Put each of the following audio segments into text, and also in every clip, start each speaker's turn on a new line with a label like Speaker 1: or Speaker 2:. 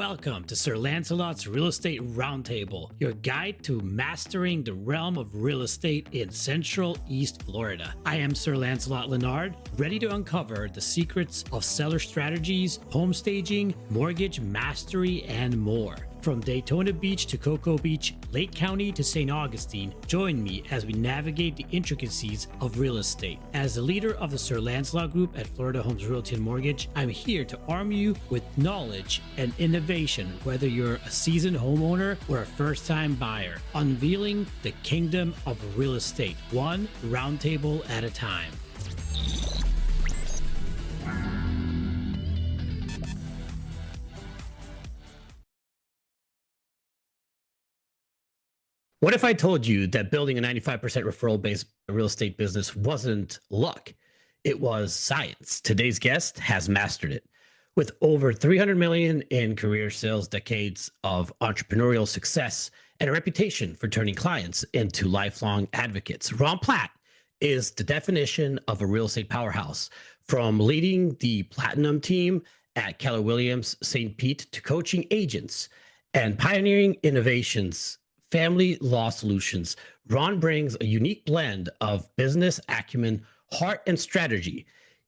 Speaker 1: Welcome to Sir Lancelot's Real Estate Roundtable, your guide to mastering the realm of real estate in Central East Florida. I am Sir Lancelot Lenard, ready to uncover the secrets of seller strategies, home staging, mortgage mastery, and more. From Daytona Beach to Cocoa Beach, Lake County to St. Augustine, join me as we navigate the intricacies of real estate. As the leader of the Sir Lancelot Group at Florida Homes Realty and Mortgage, I'm here to arm you with knowledge and innovation, whether you're a seasoned homeowner or a first-time buyer, unveiling the kingdom of real estate, one roundtable at a time. What if I told you that building a 95% referral-based real estate business wasn't luck? It was science. Today's guest has mastered it. With over 300 million in career sales, decades of entrepreneurial success, and a reputation for turning clients into lifelong advocates, Ron Platt is the definition of a real estate powerhouse. From leading the PLATTInum team at Keller Williams St. to coaching agents and pioneering innovations, family law solutions, Ron brings a unique blend of business acumen, heart, and strategy.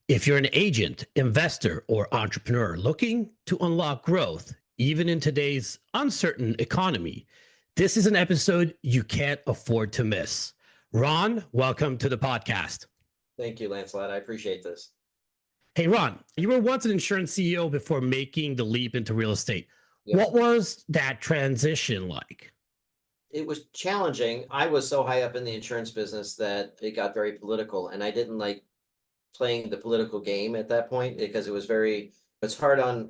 Speaker 1: If you're an agent, investor, or entrepreneur looking to unlock growth, even in today's uncertain economy, this is an episode you can't afford to miss. Ron, welcome to the podcast.
Speaker 2: Thank you, Lancelot. I appreciate this.
Speaker 1: Hey, Ron, you were once an insurance CEO before making the leap into real estate.
Speaker 2: Yep.
Speaker 1: What was that transition like?
Speaker 2: It was challenging. I was so high up in the insurance business that it got very political, and I didn't like playing the political game at that point because it's hard on.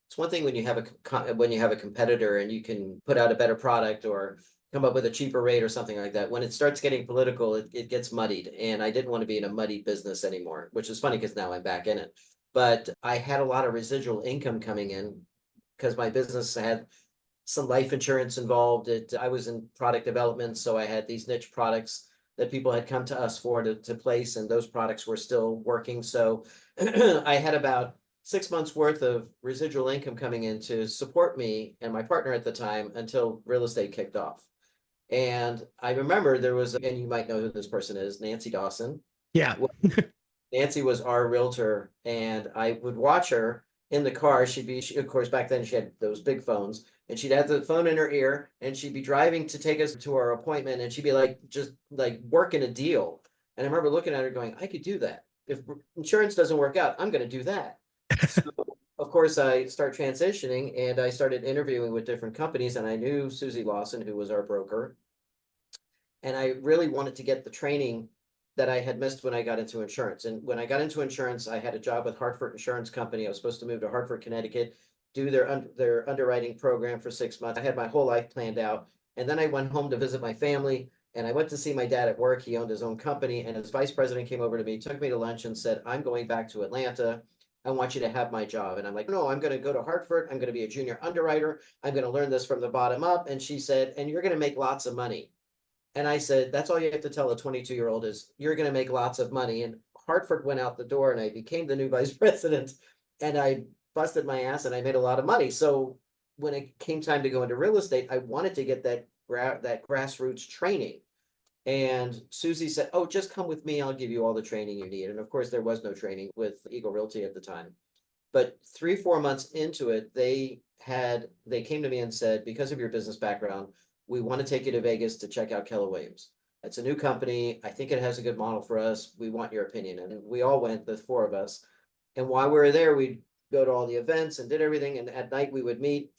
Speaker 2: It's one thing when you have a competitor and you can put out a better product or come up with a cheaper rate or something like that. When it starts getting political, it gets muddied, and I didn't want to be in a muddy business anymore, which is funny because now I'm back in it. But I had a lot of residual income coming in because my business had some life insurance involved. I was in product development, so I had these niche products that people had come to us for to place, and those products were still working. So I had about 6 months worth of residual income coming in to support me and my partner at the time until real estate kicked off. And I remember and you might know who this person is, Nancy Dawson.
Speaker 1: Yeah.
Speaker 2: Nancy was our realtor, and I would watch her in the car. Of course, back then she had those big phones, and she'd have the phone in her ear, and she'd be driving to take us to our appointment, and she'd be like, just like working a deal. And I remember looking at her going, I could do that. If insurance doesn't work out, I'm going to do that. So, of course, I start transitioning, and I started interviewing with different companies, and I knew Susie Lawson, who was our broker. And I really wanted to get the training that I had missed when I got into insurance. And when I got into insurance, I had a job with Hartford Insurance Company. I was supposed to move to Hartford, Connecticut, do their underwriting program for 6 months. I had my whole life planned out. And then I went home to visit my family, and I went to see my dad at work. He owned his own company, and his vice president came over to me, took me to lunch, and said, I'm going back to Atlanta. I want you to have my job. And I'm like, no, I'm going to go to Hartford. I'm going to be a junior underwriter. I'm going to learn this from the bottom up. And she said, and you're going to make lots of money. And I said, that's all you have to tell a 22-year-old is you're going to make lots of money. And Hartford went out the door, and I became the new vice president, and I busted my ass, and I made a lot of money. So when it came time to go into real estate, I wanted to get that grassroots training. And Susie said, oh, just come with me. I'll give you all the training you need. And of course, there was no training with Eagle Realty at the time. But 3-4 months into it, they came to me and said, because of your business background, we want to take you to Vegas to check out Keller Williams. It's a new company. I think it has a good model for us. We want your opinion. And we all went, the 4 of us. And while we were there, we'd go to all the events and did everything. And at night we would meet.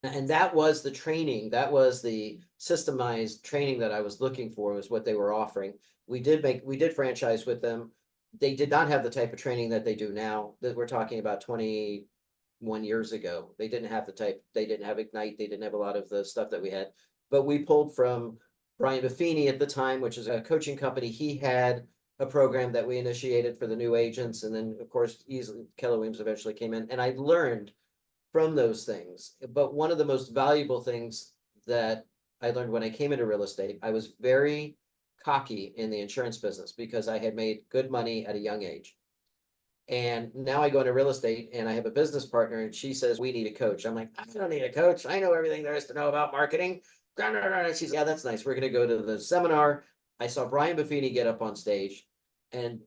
Speaker 2: And that was the training. That was the systemized training that I was looking for, was what they were offering. We did franchise with them. They did not have the type of training that they do now, that we're talking about 21 years ago. They didn't have they didn't have Ignite. They didn't have a lot of the stuff that we had. But we pulled from Brian Buffini at the time, which is a coaching company. He had a program that we initiated for the new agents. And then, of course, easily Keller Williams eventually came in. And I learned from those things. But one of the most valuable things that I learned when I came into real estate, I was very cocky in the insurance business because I had made good money at a young age. And now I go into real estate and I have a business partner and she says, we need a coach. I'm like, I don't need a coach. I know everything there is to know about marketing. She's, yeah, that's nice. We're going to go to the seminar. I saw Brian Buffini get up on stage, and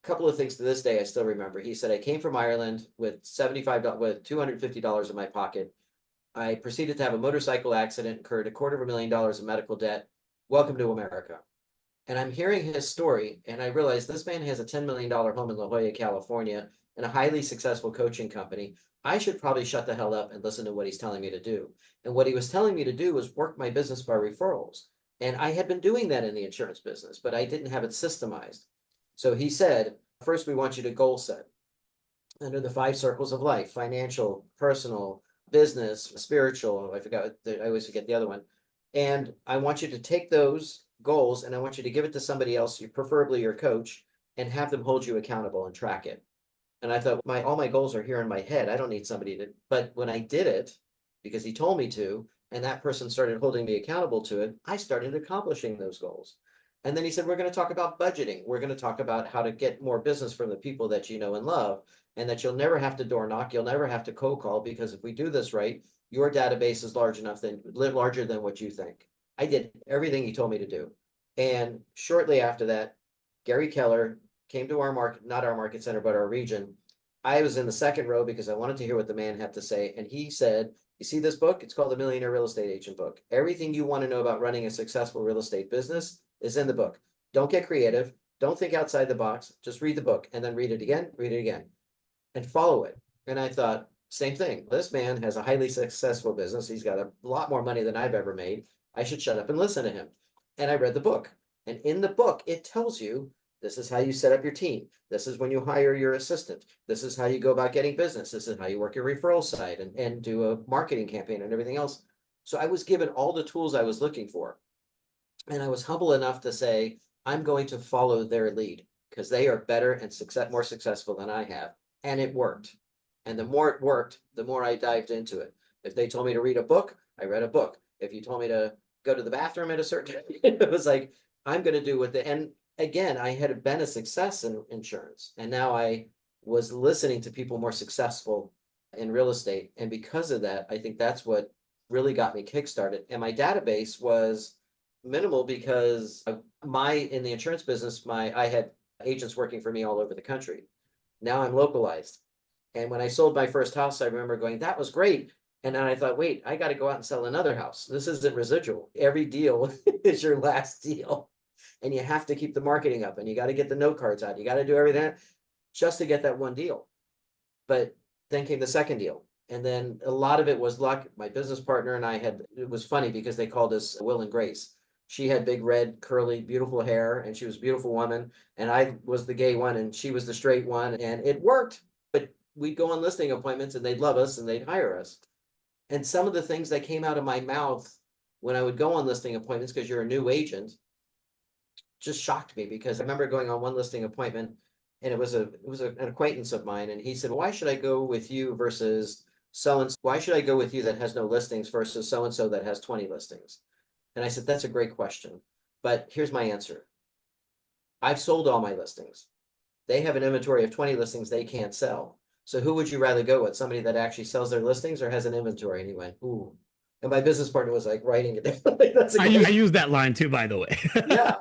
Speaker 2: a couple of things to this day I still remember. He said, I came from Ireland with with $250 in my pocket. I proceeded to have a motorcycle accident, incurred $250,000 in medical debt. Welcome to America. And I'm hearing his story, and I realized this man has a $10 million home in La Jolla, California, and a highly successful coaching company. I should probably shut the hell up and listen to what he's telling me to do. And what he was telling me to do was work my business by referrals. And I had been doing that in the insurance business, but I didn't have it systemized. So he said, first, we want you to goal set under the 5 circles of life: financial, personal, business, spiritual. I always forget the other one. And I want you to take those goals and I want you to give it to somebody else, preferably your coach, and have them hold you accountable and track it. And I thought, all my goals are here in my head. I don't need somebody to, but when I did it, because he told me to, and that person started holding me accountable to it, I started accomplishing those goals. And then he said, we're going to talk about budgeting. We're going to talk about how to get more business from the people that you know and love, and that you'll never have to door knock. You'll never have to cold call, because if we do this right, your database is larger than what you think. I did everything he told me to do. And shortly after that, Gary Keller came to our market, not our market center, but our region. I was in the second row because I wanted to hear what the man had to say. And he said, you see this book? It's called The Millionaire Real Estate Agent Book. Everything you want to know about running a successful real estate business is in the book. Don't get creative. Don't think outside the box. Just read the book and then read it again, and follow it. And I thought, same thing. This man has a highly successful business. He's got a lot more money than I've ever made. I should shut up and listen to him. And I read the book. And in the book, it tells you, this is how you set up your team. This is when you hire your assistant. This is how you go about getting business. This is how you work your referral side and do a marketing campaign and everything else. So I was given all the tools I was looking for. And I was humble enough to say, I'm going to follow their lead because they are better and more successful than I have. And it worked. And the more it worked, the more I dived into it. If they told me to read a book, I read a book. If you told me to go to the bathroom at a certain time, it was like, I'm going to do what and again, I had been a success in insurance. And now I was listening to people more successful in real estate. And because of that, I think that's what really got me kickstarted. And my database was minimal because in the insurance business, I had agents working for me all over the country. Now I'm localized. And when I sold my first house, I remember going, that was great. And then I thought, wait, I got to go out and sell another house. This isn't residual. Every deal is your last deal. And you have to keep the marketing up, and you got to get the note cards out. You got to do everything just to get that one deal. But then came the second deal. And then a lot of it was luck. My business partner and I it was funny because they called us Will and Grace. She had big, red, curly, beautiful hair, and she was a beautiful woman. And I was the gay one, and she was the straight one. And it worked. But we'd go on listing appointments, and they'd love us, and they'd hire us. And some of the things that came out of my mouth when I would go on listing appointments, because you're a new agent, just shocked me. Because I remember going on one listing appointment, and it was an acquaintance of mine, and he said, why should I go with you versus so-and-so? Why should I go with you that has no listings versus so-and-so that has 20 listings? And I said, that's a great question, but here's my answer. I've sold all my listings. They have an inventory of 20 listings they can't sell. So who would you rather go with? Somebody that actually sells their listings or has an inventory? And he went, ooh. And my business partner was like writing it down.
Speaker 1: I use that line too, by the way.
Speaker 2: Yeah.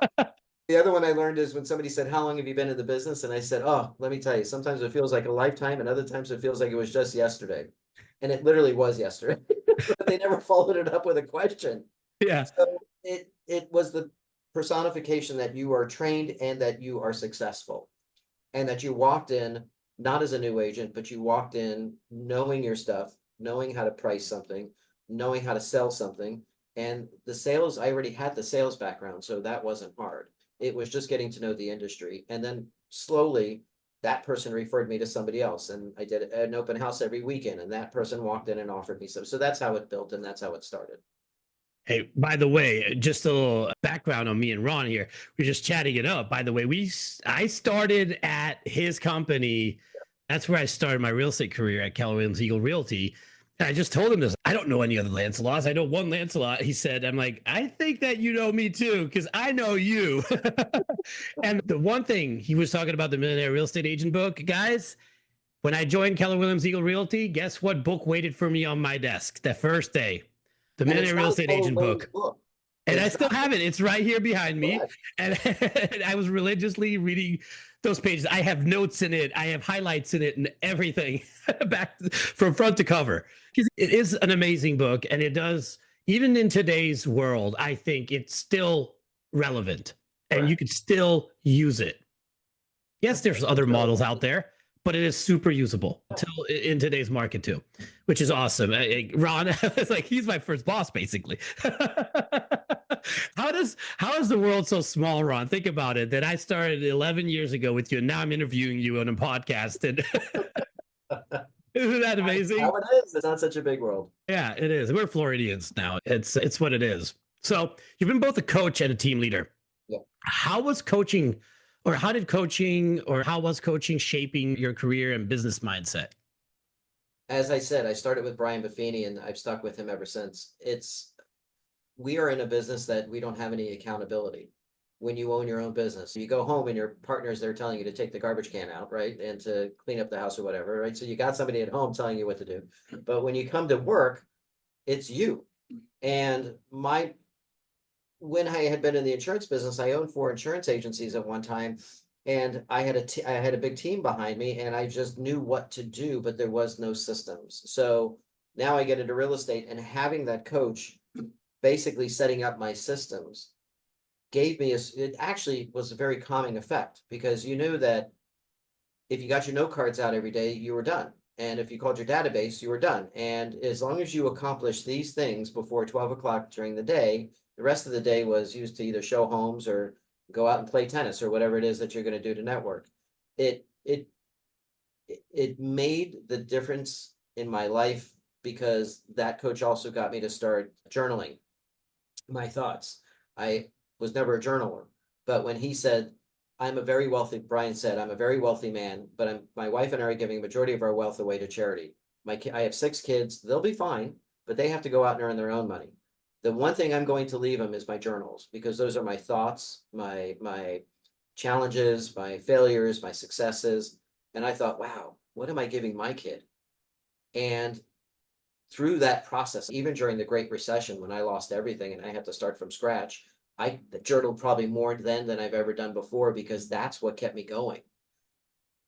Speaker 2: The other one I learned is when somebody said, how long have you been in the business? And I said, oh, let me tell you, sometimes it feels like a lifetime and other times it feels like it was just yesterday. And it literally was yesterday, but they never followed it up with a question.
Speaker 1: Yeah.
Speaker 2: So it was the personification that you are trained and that you are successful, and that you walked in not as a new agent, but you walked in knowing your stuff, knowing how to price something, knowing how to sell something. And the sales, I already had the sales background, so that wasn't hard. It was just getting to know the industry. And then slowly that person referred me to somebody else, and I did an open house every weekend, and that person walked in and offered me some. So that's how it built, and that's how it started.
Speaker 1: Hey, by the way, just a little background on me and Ron here. We're just chatting it up. By the way, I started at his company. That's where I started my real estate career, at Keller Williams Realty. I just told him this. I don't know any other Lancelots. I know one Lancelot. He said, I'm like, I think that you know me too, because I know you. And the one thing he was talking about, the Millionaire Real Estate Agent book, guys, when I joined Keller Williams Eagle Realty, guess what book waited for me on my desk that first day? The
Speaker 2: And it's
Speaker 1: Millionaire Real
Speaker 2: not a
Speaker 1: Estate
Speaker 2: total
Speaker 1: Agent
Speaker 2: loans
Speaker 1: book.
Speaker 2: book.
Speaker 1: And I
Speaker 2: It's
Speaker 1: still
Speaker 2: not.
Speaker 1: have it. It's right here behind me.
Speaker 2: Correct.
Speaker 1: And I was religiously reading those pages. I have notes in it. I have highlights in it and everything back from front to cover. It is an amazing book. And it does, even in today's world, I think it's still relevant and you
Speaker 2: Correct.
Speaker 1: could still use it. Yes, there's other
Speaker 2: That's really
Speaker 1: models
Speaker 2: helpful.
Speaker 1: out there, but it is super usable in today's market too, which is awesome. Ron, it's like he's my first boss, basically. How is the world so small, Ron? Think about it. That I started 11 years ago with you, and now I'm interviewing you on a podcast. And isn't that
Speaker 2: How
Speaker 1: amazing?
Speaker 2: it is. It's not such a big world.
Speaker 1: Yeah, it is. We're Floridians now. It's what it is. So you've been both a coach and a team leader.
Speaker 2: Yeah.
Speaker 1: How was coaching, or how did coaching, or how was coaching shaping your career and business mindset?
Speaker 2: As I said, I started with Brian Buffini and I've stuck with him ever since. We are in a business that we don't have any accountability. When you own your own business, you go home and your partner's there telling you to take the garbage can out, right? And to clean up the house or whatever, right? So you got somebody at home telling you what to do. But when you come to work, it's you. And when I had been in the insurance business, I owned 4 insurance agencies at one time, and I had a big team behind me, and I just knew what to do, but there was no systems. So now I get into real estate, and having that coach basically setting up my systems gave me it actually was a very calming effect, because you knew that if you got your note cards out every day, you were done. And if you called your database, you were done. And as long as you accomplish these things before 12 o'clock during the day, the rest of the day was used to either show homes or go out and play tennis or whatever it is that you're going to do to network. It it it made the difference in my life, because that coach also got me to start journaling my thoughts. I was never a journaler, but when he said, Brian said, I'm a very wealthy man, but my wife and I are giving a majority of our wealth away to charity. I have 6 kids, they'll be fine, but they have to go out and earn their own money. The one thing I'm going to leave them is my journals, because those are my thoughts, my challenges, my failures, my successes. And I thought, wow, what am I giving my kid? And through that process, even during the Great Recession, when I lost everything and I had to start from scratch, I journaled probably more then than I've ever done before, because that's what kept me going.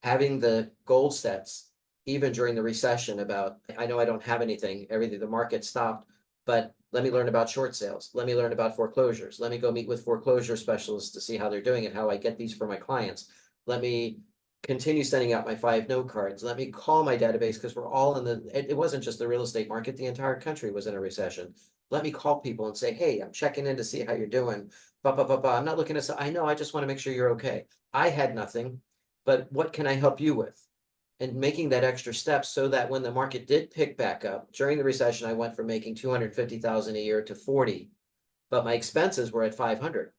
Speaker 2: Having the goal sets, even during the recession, about, I know I don't have anything, everything, the market stopped, but let me learn about short sales. Let me learn about foreclosures. Let me go meet with foreclosure specialists to see how they're doing and how I get these for my clients. Let me continue sending out my 5 note cards. Let me call my database, because we're all it wasn't just the real estate market, the entire country was in a recession. Let me call people and say, hey, I'm checking in to see how you're doing. I'm not looking to, I know, I just want to make sure you're okay. I had nothing, but what can I help you with? And making that extra step, so that when the market did pick back up during the recession, I went from making 250,000 a year to 40, but my expenses were at 500.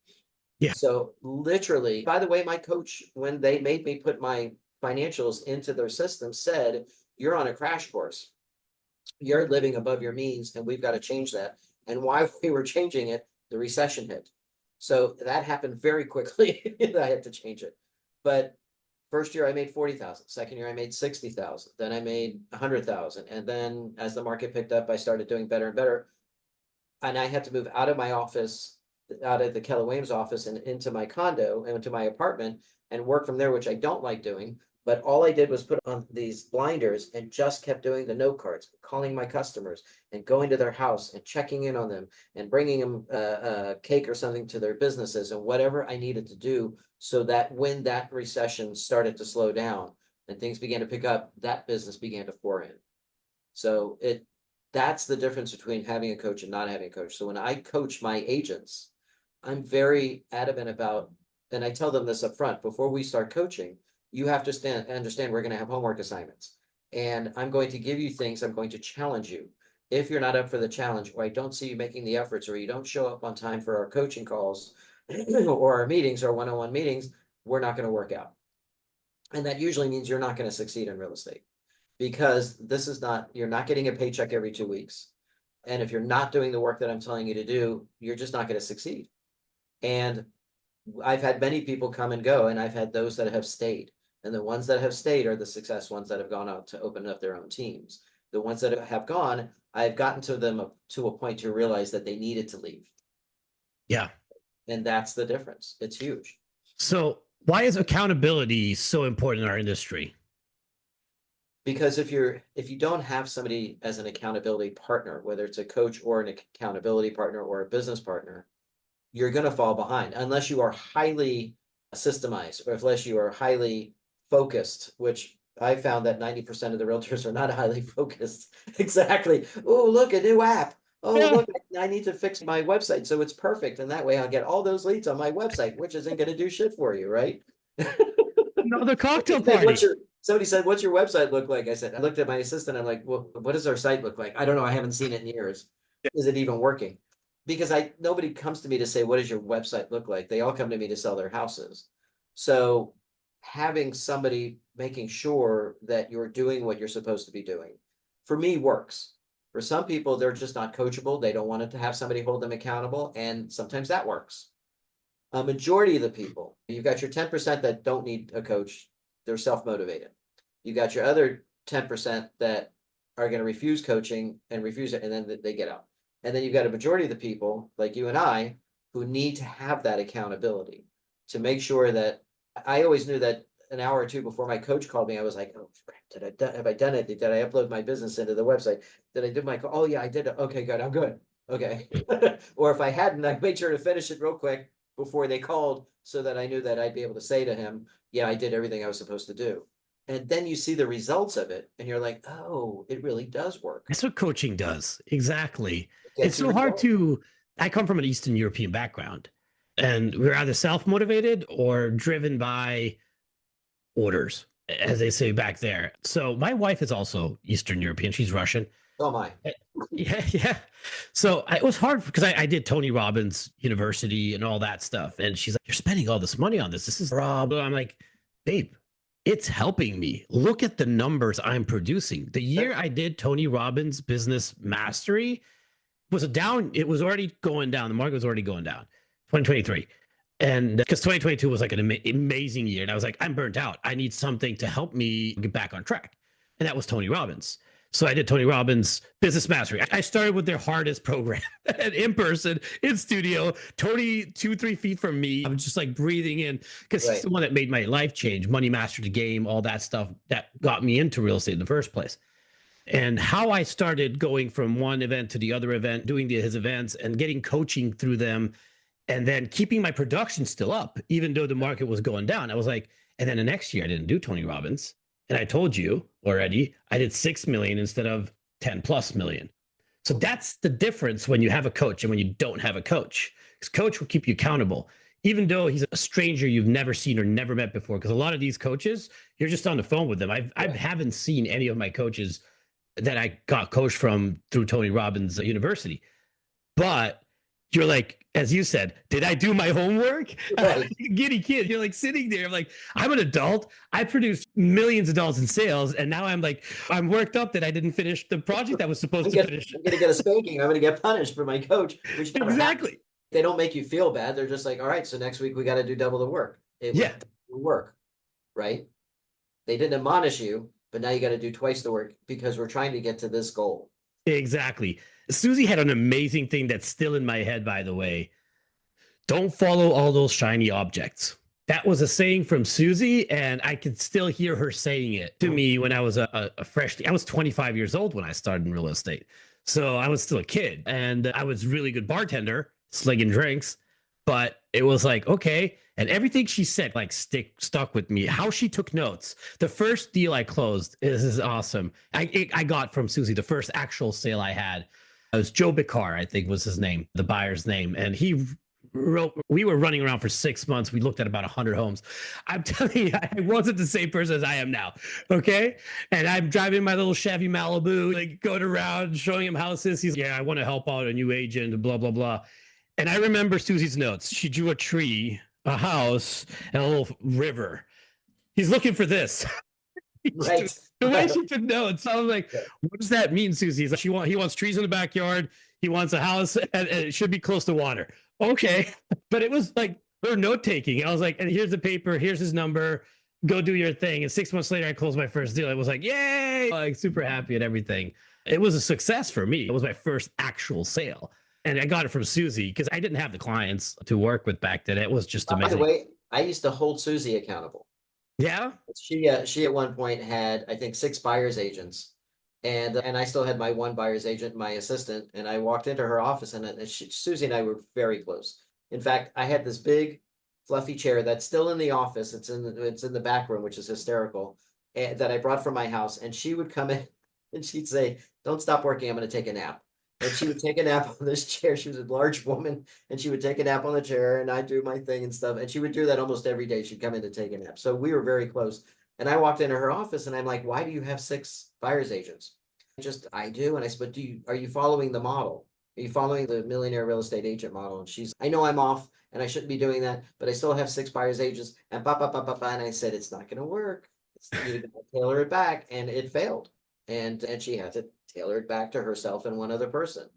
Speaker 1: Yeah.
Speaker 2: So literally, by the way, my coach, when they made me put my financials into their system, said, you're on a crash course. You're living above your means, and we've got to change that. And while we were changing it, the recession hit. So that happened very quickly. I had to change it. But first year I made 40,000. Second year I made 60,000. Then I made 100,000. And then as the market picked up, I started doing better and better. And I had to move out of my office, out of the Keller Williams office, and into my condo and into my apartment and work from there, which I don't like doing. But all I did was put on these blinders and just kept doing the note cards, calling my customers and going to their house and checking in on them and bringing them a cake or something to their businesses and whatever I needed to do, so that when that recession started to slow down and things began to pick up, that business began to pour in. So that's the difference between having a coach and not having a coach. So when I coach my agents, I'm very adamant about, and I tell them this up front, before we start coaching, you have to understand we're going to have homework assignments. And I'm going to give you things, I'm going to challenge you. If you're not up for the challenge, or I don't see you making the efforts, or you don't show up on time for our coaching calls or our meetings, or one-on-one meetings, we're not going to work out. And that usually means you're not going to succeed in real estate, because this is not, you're not getting a paycheck every 2 weeks. And if you're not doing the work that I'm telling you to do, you're just not going to succeed. And I've had many people come and go, and I've had those that have stayed. And the ones that have stayed are the success ones that have gone out to open up their own teams. The ones that have gone, I've gotten to them to a point to realize that they needed to leave.
Speaker 1: Yeah.
Speaker 2: And that's the difference. It's huge.
Speaker 1: So why is accountability so important in our industry?
Speaker 2: Because if you don't have somebody as an accountability partner, whether it's a coach or an accountability partner or a business partner, you're going to fall behind unless you are highly systemized or unless you are highly focused, which I found that 90% of the realtors are not highly focused. Exactly. Oh, look, a new app. Oh,
Speaker 1: Yeah.
Speaker 2: look, I need to fix my website so it's perfect. And that way I'll get all those leads on my website, which isn't going to do shit for you, right?
Speaker 1: Another cocktail
Speaker 2: Said,
Speaker 1: party.
Speaker 2: somebody said, what's your website look like? I said, I looked at my assistant. I'm like, well, what does our site look like? I don't know. I haven't seen it in years. Is it even working? Because nobody comes to me to say, what does your website look like? They all come to me to sell their houses. So having somebody making sure that you're doing what you're supposed to be doing, for me, works. For some people, they're just not coachable. They don't want to have somebody hold them accountable. And sometimes that works. A majority of the people, you've got your 10% that don't need a coach. They're self-motivated. You got your other 10% that are going to refuse coaching and refuse it, and then they get out. And then you've got a majority of the people like you and I who need to have that accountability to make sure that I always knew that an hour or two before my coach called me, I was like, oh, have I done it? Did I upload my business into the website? Did I do my, oh yeah, I did it. Okay, good. I'm good. Okay. Or if I hadn't, I made sure to finish it real quick before they called so that I knew that I'd be able to say to him, yeah, I did everything I was supposed to do. And then you see the results of it and you're like, oh, it really does work.
Speaker 1: That's what coaching does. Exactly.
Speaker 2: It
Speaker 1: It's
Speaker 2: gets you
Speaker 1: so hard
Speaker 2: results.
Speaker 1: I come from an Eastern European background, and we're either self-motivated or driven by orders, as they say back there. So my wife is also Eastern European. She's Russian.
Speaker 2: Oh my.
Speaker 1: Yeah, yeah. So it was hard because I did Tony Robbins University and all that stuff. And she's like, you're spending all this money on this. This is Rob. I'm like, babe, it's helping me. Look at the numbers I'm producing. The year I did Tony Robbins Business Mastery was it was already going down. The market was already going down, 2023. And because 2022 was like an amazing year. And I was like, I'm burnt out. I need something to help me get back on track. And that was Tony Robbins. So I did Tony Robbins Business Mastery. I started with their hardest program in person, in studio, Tony 2-3 feet from me. I'm just like breathing in because he's the one that made my life change. Money mastered the game, all that stuff that got me into real estate in the first place. And how I started going from one event to the other event, doing his events and getting coaching through them, and then keeping my production still up, even though the market was going down. I was like, and then the next year I didn't do Tony Robbins. And I told you already, I did 6 million instead of 10 plus million. So that's the difference when you have a coach and when you don't have a coach. Because coach will keep you accountable, even though he's a stranger you've never seen or never met before. Because a lot of these coaches, you're just on the phone with them. I haven't seen any of my coaches that I got coached from through Tony Robbins University. But you're like, as you said, did I do my homework? Right. Giddy kid. You're like sitting there. I'm like, I'm an adult. I produced millions of dollars in sales. And now I'm worked up that I didn't finish the project I was supposed to finish.
Speaker 2: I'm going to get a spanking. I'm going to get punished for my coach. Which
Speaker 1: exactly.
Speaker 2: They don't make you feel bad. They're just like, all right, so next week we got to do double the work. It will work, right? They didn't admonish you, but now you got to do twice the work because we're trying to get to this goal.
Speaker 1: Exactly. Susie had an amazing thing that's still in my head, by the way. Don't follow all those shiny objects. That was a saying from Susie, and I could still hear her saying it to me when I was a fresh. I was 25 years old when I started in real estate. So I was still a kid, and I was a really good bartender, slinging drinks. But it was like, okay. And everything she said, like, stuck with me. How she took notes. The first deal I closed is awesome. I got from Susie, the first actual sale I had. It was Joe Bicar, I think was his name, the buyer's name. And he wrote, we were running around for 6 months. We looked at about 100 homes. I'm telling you, I wasn't the same person as I am now. Okay. And I'm driving my little Chevy Malibu, like going around showing him houses. He's like, yeah, I want to help out a new agent, blah, blah, blah. And I remember Susie's notes. She drew a tree, a house, and a little river. He's looking for this.
Speaker 2: Right.
Speaker 1: The way
Speaker 2: Right.
Speaker 1: she took notes, I was like,
Speaker 2: Yeah.
Speaker 1: "What does that mean, Susie?" He's like, he wants trees in the backyard. He wants a house, and it should be close to water. Okay, but it was like her note taking. I was like, "And here's the paper. Here's his number. Go do your thing." And 6 months later, I closed my first deal. I was like, "Yay!" Like super happy and everything. It was a success for me. It was my first actual sale, and I got it from Susie because I didn't have the clients to work with back then. It was just
Speaker 2: By the
Speaker 1: amazing.
Speaker 2: way, I used to hold Susie accountable.
Speaker 1: Yeah.
Speaker 2: She at one point had, I think, 6 buyer's agents, and I still had my one buyer's agent, my assistant, and I walked into her office, and Susie and I were very close. In fact, I had this big fluffy chair that's still in the office. It's in the back room, which is hysterical, and that I brought from my house. And she would come in and she'd say, "Don't stop working. I'm going to take a nap." And she would take a nap on this chair. She was a large woman, and she would take a nap on the chair, and I'd do my thing and stuff. And she would do that almost every day. She'd come in to take a nap. So we were very close. And I walked into her office, and I'm like, "Why do you have 6 buyer's agents?" Just, "I do." And I said, "But are you following the model? Are you following the millionaire real estate agent model?" And she's, "I know I'm off and I shouldn't be doing that, but I still have 6 buyer's agents." And and I said, "It's not going to work. You got to tailor it back." And it failed. And she had to tailor it back to herself and one other person.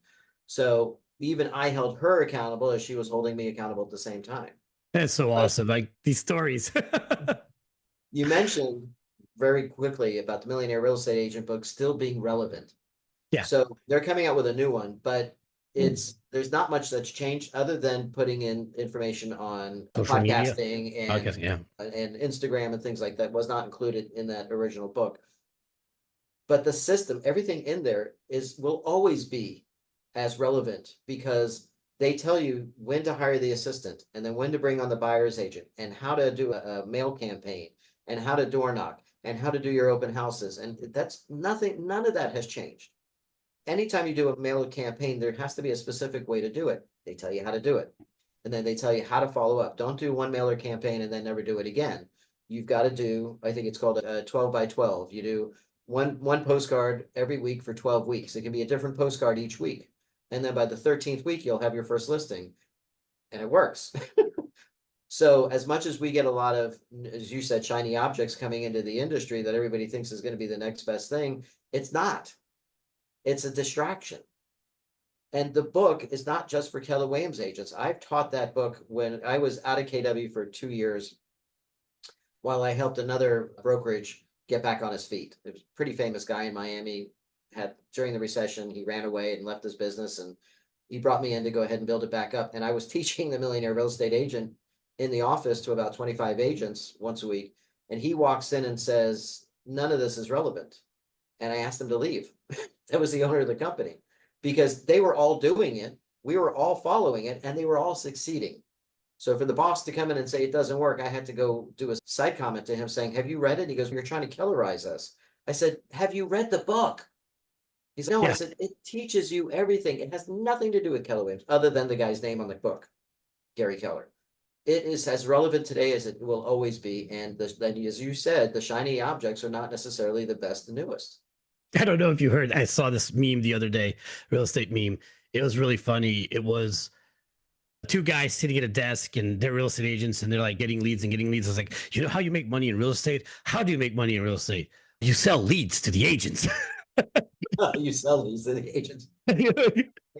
Speaker 2: So even I held her accountable as she was holding me accountable at the same time.
Speaker 1: That's so
Speaker 2: But
Speaker 1: awesome. Like these stories.
Speaker 2: you mentioned very quickly about the millionaire real estate agent book still being relevant.
Speaker 1: Yeah.
Speaker 2: So they're coming out with a new one, but there's not much that's changed other than putting in information on
Speaker 1: Social media.
Speaker 2: podcasting
Speaker 1: Okay. Yeah.
Speaker 2: and Instagram and things like that was not included in that original book. But the system, everything in there will always be as relevant because they tell you when to hire the assistant and then when to bring on the buyer's agent and how to do a mail campaign and how to door knock and how to do your open houses. And that's nothing, none of that has changed. Anytime you do a mail campaign, there has to be a specific way to do it. They tell you how to do it. And then they tell you how to follow up. Don't do one mailer campaign and then never do it again. You've got to do, I think it's called a 12 by 12. You do one postcard every week for 12 weeks. It can be a different postcard each week. And then by the 13th week, you'll have your first listing. And it works. So as much as we get a lot of, as you said, shiny objects coming into the industry that everybody thinks is going to be the next best thing, it's not. It's a distraction. And the book is not just for Keller Williams agents. I've taught that book when I was out of KW for 2 years while I helped another brokerage get back on his feet. It was a pretty famous guy in Miami. Had during the recession, he ran away and left his business, and he brought me in to go ahead and build it back up. And I was teaching the millionaire real estate agent in the office to about 25 agents once a week. And he walks in and says, "None of this is relevant." And I asked him to leave. That was the owner of the company because they were all doing it. We were all following it and they were all succeeding. So for the boss to come in and say it doesn't work, I had to go do a side comment to him saying, "Have you read it?" He goes, "You're trying to Kellerize us." I said, "Have you read the book?" He said, "No." I
Speaker 1: Yeah.
Speaker 2: said, "It teaches you everything. It has nothing to do with Keller Williams other than the guy's name on the book, Gary Keller. It is as relevant today as it will always be. And as you said, the shiny objects are not necessarily the best and newest."
Speaker 1: I don't know if you heard, I saw this meme the other day, real estate meme. It was really funny. It was 2 guys sitting at a desk and they're real estate agents and they're like getting leads and getting leads. I was like, "You know how you make money in real estate? How do you make money in real estate? You sell leads to the agents."
Speaker 2: You sell these to the agents.
Speaker 1: You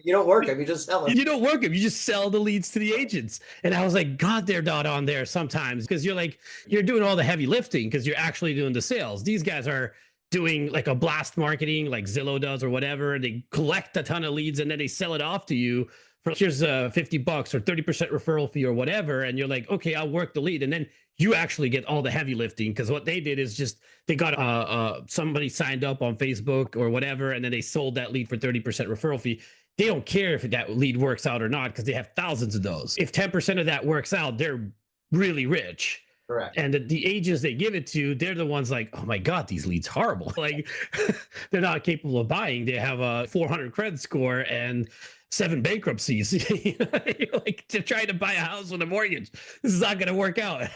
Speaker 2: You don't work them, you just sell them.
Speaker 1: don't work them. You just sell the leads to the agents. And I was like, God, they're not on there sometimes because you're doing all the heavy lifting because you're actually doing the sales. These guys are doing like a blast marketing like Zillow does or whatever. They collect a ton of leads and then they sell it off to you for here's $50 or 30% referral fee or whatever. And you're like, okay, I'll work the lead. And then you actually get all the heavy lifting because what they did is just they got somebody signed up on Facebook or whatever, and then they sold that lead for 30% referral fee. They don't care if that lead works out or not because they have thousands of those. If 10% of that works out, they're really rich.
Speaker 2: Correct.
Speaker 1: And the agents they give it to, they're the ones like, "Oh my God, these leads horrible." Like they're not capable of buying. They have a 400 credit score and 7 bankruptcies. Like they're trying to buy a house with a mortgage. This is not going to work out.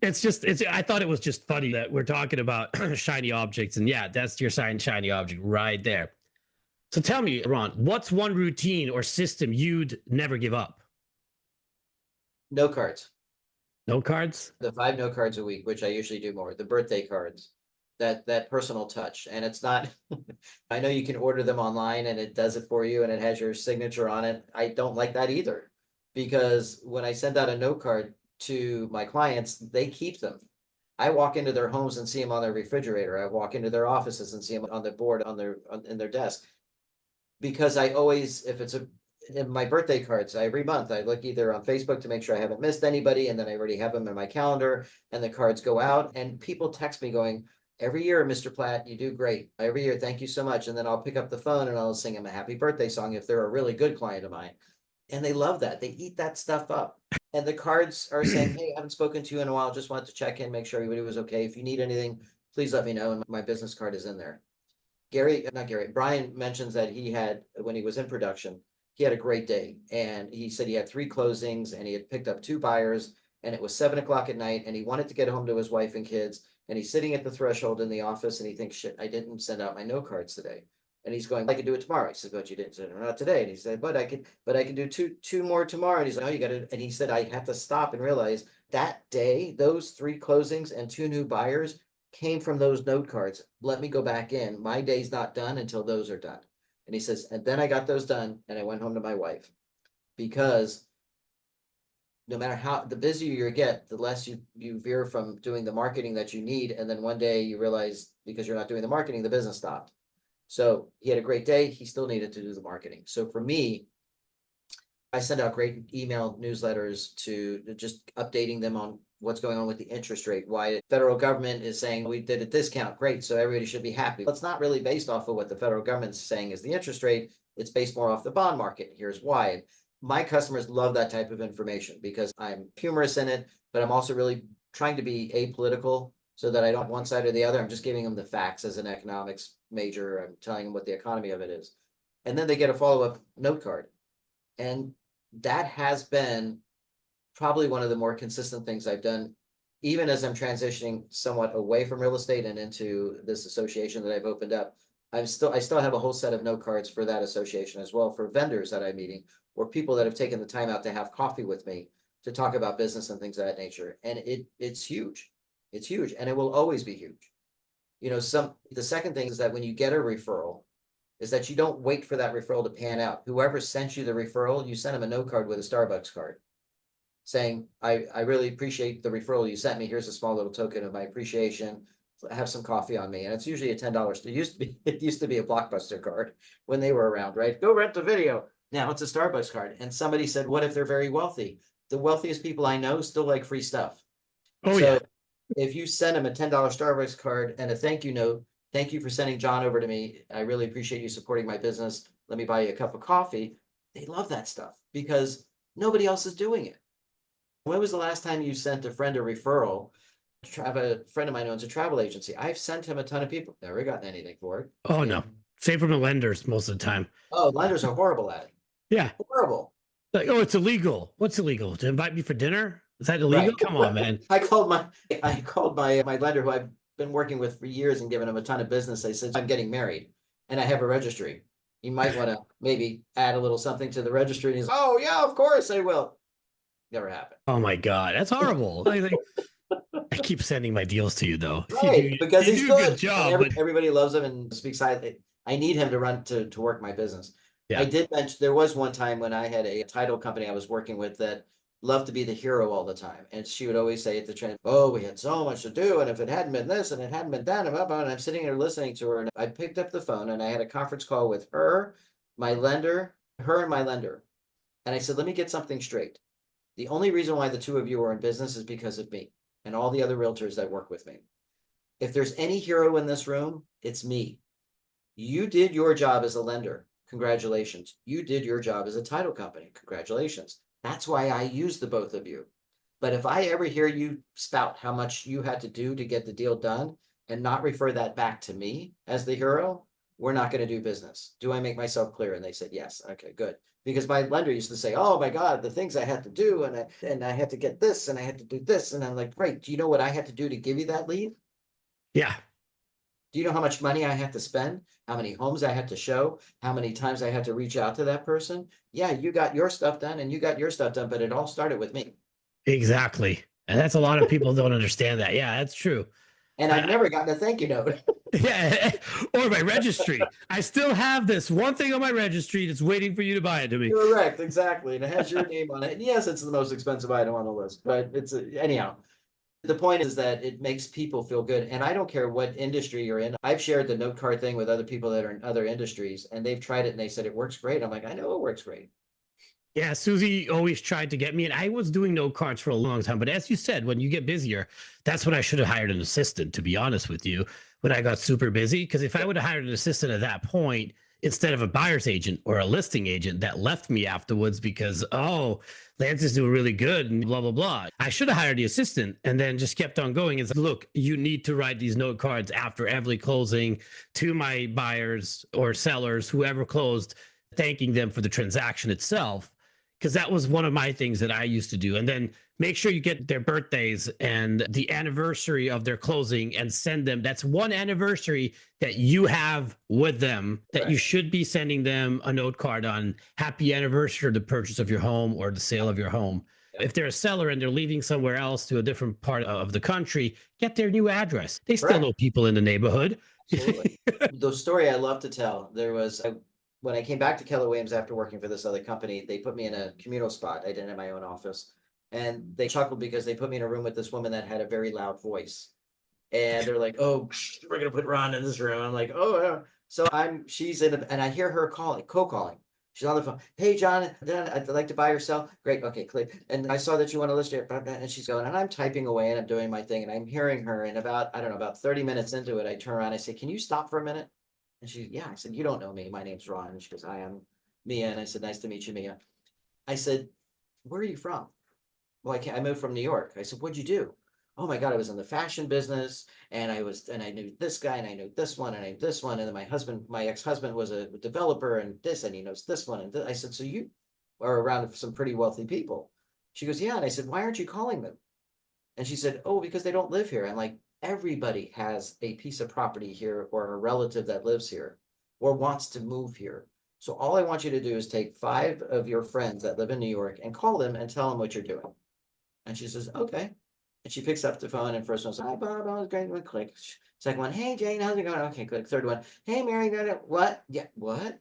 Speaker 1: I thought it was just funny that we're talking about shiny objects. And yeah, that's your shiny object right there. So tell me, Ron, what's one routine or system you'd never give up?
Speaker 2: No cards.
Speaker 1: No cards?
Speaker 2: The 5 no cards a week, which I usually do more. The birthday cards. that personal touch. And it's not, I know you can order them online and it does it for you and it has your signature on it. I don't like that either, because when I send out a note card to my clients, they keep them. I walk into their homes and see them on their refrigerator. I walk into their offices and see them on the board in their desk, because I always, if it's in my birthday cards, every month I look either on Facebook to make sure I haven't missed anybody, and then I already have them in my calendar, and the cards go out, and people text me going, every year, Mr. Platt, you do great. Every year, thank you so much. And then I'll pick up the phone and I'll sing them a happy birthday song if they're a really good client of mine. And they love that. They eat that stuff up. And the cards are saying, hey, I haven't spoken to you in a while. Just wanted to check in, make sure everybody was okay. If you need anything, please let me know. And my business card is in there. Brian mentions that he had, when he was in production, he had a great day. And he said he had 3 closings and he had picked up 2 buyers, and it was 7 o'clock at night, and he wanted to get home to his wife and kids. And he's sitting at the threshold in the office and he thinks, shit, I didn't send out my note cards today. And he's going, I could do it tomorrow. He said, but you didn't send it, not today. And he said, but I can do two more tomorrow. And he's like, oh, you got to, and he said, I have to stop and realize that day, those 3 closings and 2 new buyers came from those note cards. Let me go back in. My day's not done until those are done. And he says, and then I got those done and I went home to my wife, because no matter how the busier you get, the less you veer from doing the marketing that you need. And then one day you realize, because you're not doing the marketing, the business stopped. So he had a great day. He still needed to do the marketing. So for me, I send out great email newsletters to just updating them on what's going on with the interest rate, why the federal government is saying we did a discount. Great. So everybody should be happy. But it's not really based off of what the federal government's saying is the interest rate. It's based more off the bond market. Here's why. My customers love that type of information because I'm humorous in it, but I'm also really trying to be apolitical so that I don't one side or the other. I'm just giving them the facts as an economics major. I'm telling them what the economy of it is. And then they get a follow-up note card. And that has been probably one of the more consistent things I've done, even as I'm transitioning somewhat away from real estate and into this association that I've opened up. I still have a whole set of note cards for that association as well, for vendors that I'm meeting or people that have taken the time out to have coffee with me to talk about business and things of that nature. And it's huge. It's huge, and it will always be huge. The second thing is that when you get a referral, is that you don't wait for that referral to pan out. Whoever sent you the referral, you send them a note card with a Starbucks card saying, I really appreciate the referral you sent me. Here's a small little token of my appreciation. Have some coffee on me. And it's usually a $10. It used to be a Blockbuster card when they were around, right? Go rent the video. Now it's a Starbucks card. And somebody said, what if they're very wealthy? The wealthiest people I know still like free stuff.
Speaker 1: Oh,
Speaker 2: so
Speaker 1: yeah.
Speaker 2: If you send them a $10 Starbucks card and a thank you note, thank you for sending John over to me. I really appreciate you supporting my business. Let me buy you a cup of coffee. They love that stuff because nobody else is doing it. When was the last time you sent a friend a referral? I have a friend of mine owns a travel agency. I've sent him a ton of people. Never gotten anything for it.
Speaker 1: Oh, no. Same from the lenders most of the time.
Speaker 2: Oh, lenders are horrible at it.
Speaker 1: Yeah.
Speaker 2: Horrible.
Speaker 1: Like, oh, it's illegal. What's illegal? To invite me for dinner? Is that illegal? Right. Come on, man.
Speaker 2: I called my lender, who I've been working with for years and given him a ton of business. I said, I'm getting married and I have a registry. You might want to maybe add a little something to the registry. And he's, oh yeah, of course I will. Never happened.
Speaker 1: Oh my God. That's horrible. I keep sending my deals to you though.
Speaker 2: Right, because he's
Speaker 1: do a good job.
Speaker 2: Everybody loves him and speaks highly. I need him to run to work my business.
Speaker 1: Yeah.
Speaker 2: I did mention there was one time when I had a title company I was working with that loved to be the hero all the time. And she would always say at the train, oh, we had so much to do. And if it hadn't been this and it hadn't been that, and I'm sitting there listening to her. And I picked up the phone and I had a conference call with her, my lender, her and my lender. And I said, let me get something straight. The only reason why the two of you are in business is because of me and all the other realtors that work with me. If there's any hero in this room, it's me. You did your job as a lender. Congratulations. You did your job as a title company. Congratulations. That's why I use the both of you. But if I ever hear you spout how much you had to do to get the deal done and not refer that back to me as the hero, we're not going to do business. Do I make myself clear? And they said, yes. Okay, good. Because my lender used to say, oh my God, the things I had to do, and I had to get this and I had to do this. And I'm like, great. Do you know what I had to do to give you that lead?
Speaker 1: Yeah.
Speaker 2: Do you know how much money I had to spend? How many homes I had to show? How many times I had to reach out to that person? Yeah, you got your stuff done and you got your stuff done, but it all started with me.
Speaker 1: Exactly. And that's a lot of people don't understand that. Yeah, that's true.
Speaker 2: And I've
Speaker 1: I,
Speaker 2: never gotten a thank you note.
Speaker 1: yeah, or my registry. I still have this one thing on my registry that's waiting for you to buy it to me.
Speaker 2: Correct, exactly. And it has your name on it. And yes, it's the most expensive item on the list, but anyhow. The point is that it makes people feel good. And I don't care what industry you're in. I've shared the note card thing with other people that are in other industries, and they've tried it and they said it works great. I'm like, I know it works great.
Speaker 1: Yeah, Susie always tried to get me, and I was doing note cards for a long time. But as you said, when you get busier, that's when I should have hired an assistant, to be honest with you, when I got super busy. Because if I would have hired an assistant at that point, instead of a buyer's agent or a listing agent that left me afterwards because, oh, Lance is doing really good and blah, blah, blah, I should have hired the assistant and then just kept on going. It's like, look, you need to write these note cards after every closing to my buyers or sellers, whoever closed, thanking them for the transaction itself, because that was one of my things that I used to do. And then make sure you get their birthdays and the anniversary of their closing and send them. That's one anniversary that you have with them that you should be sending them a note card on. Happy anniversary of the purchase of your home or the sale of your home. If they're a seller and they're leaving somewhere else to a different part of the country, get their new address. They still know people in the neighborhood.
Speaker 2: Absolutely. The story I love to tell, when I came back to Keller Williams after working for this other company, they put me in a communal spot. I didn't have my own office. And they chuckled because they put me in a room with this woman that had a very loud voice. And they're like, oh, we're going to put Ron in this room. I'm like, oh, yeah. So she's in, and I hear her co-calling. She's on the phone. Hey, John, I'd like to buy or sell. Great. Okay, click. And I saw that you want to list it. And she's going, and I'm typing away and I'm doing my thing. And I'm hearing her. And about 30 minutes into it, I turn around. I say, can you stop for a minute? And yeah. I said, you don't know me. My name's Ron. And she goes, I am Mia. And I said, nice to meet you, Mia. I said, where are you from? Well, I moved from New York. I said, what'd you do? Oh my God, I was in the fashion business and I knew this guy and I knew this one and I knew this one. And then my ex-husband was a developer and he knows this one. And I said, so you are around some pretty wealthy people. She goes, yeah. And I said, why aren't you calling them? And she said, oh, because they don't live here. I'm like, everybody has a piece of property here or a relative that lives here or wants to move here. So all I want you to do is take 5 of your friends that live in New York and call them and tell them what you're doing. And she says, okay. And she picks up the phone and first one says, hi, Bob, I was great. One click. Second one, hey, Jane, how's it going? Okay, click. Third one, hey, Mary, what? Yeah, what?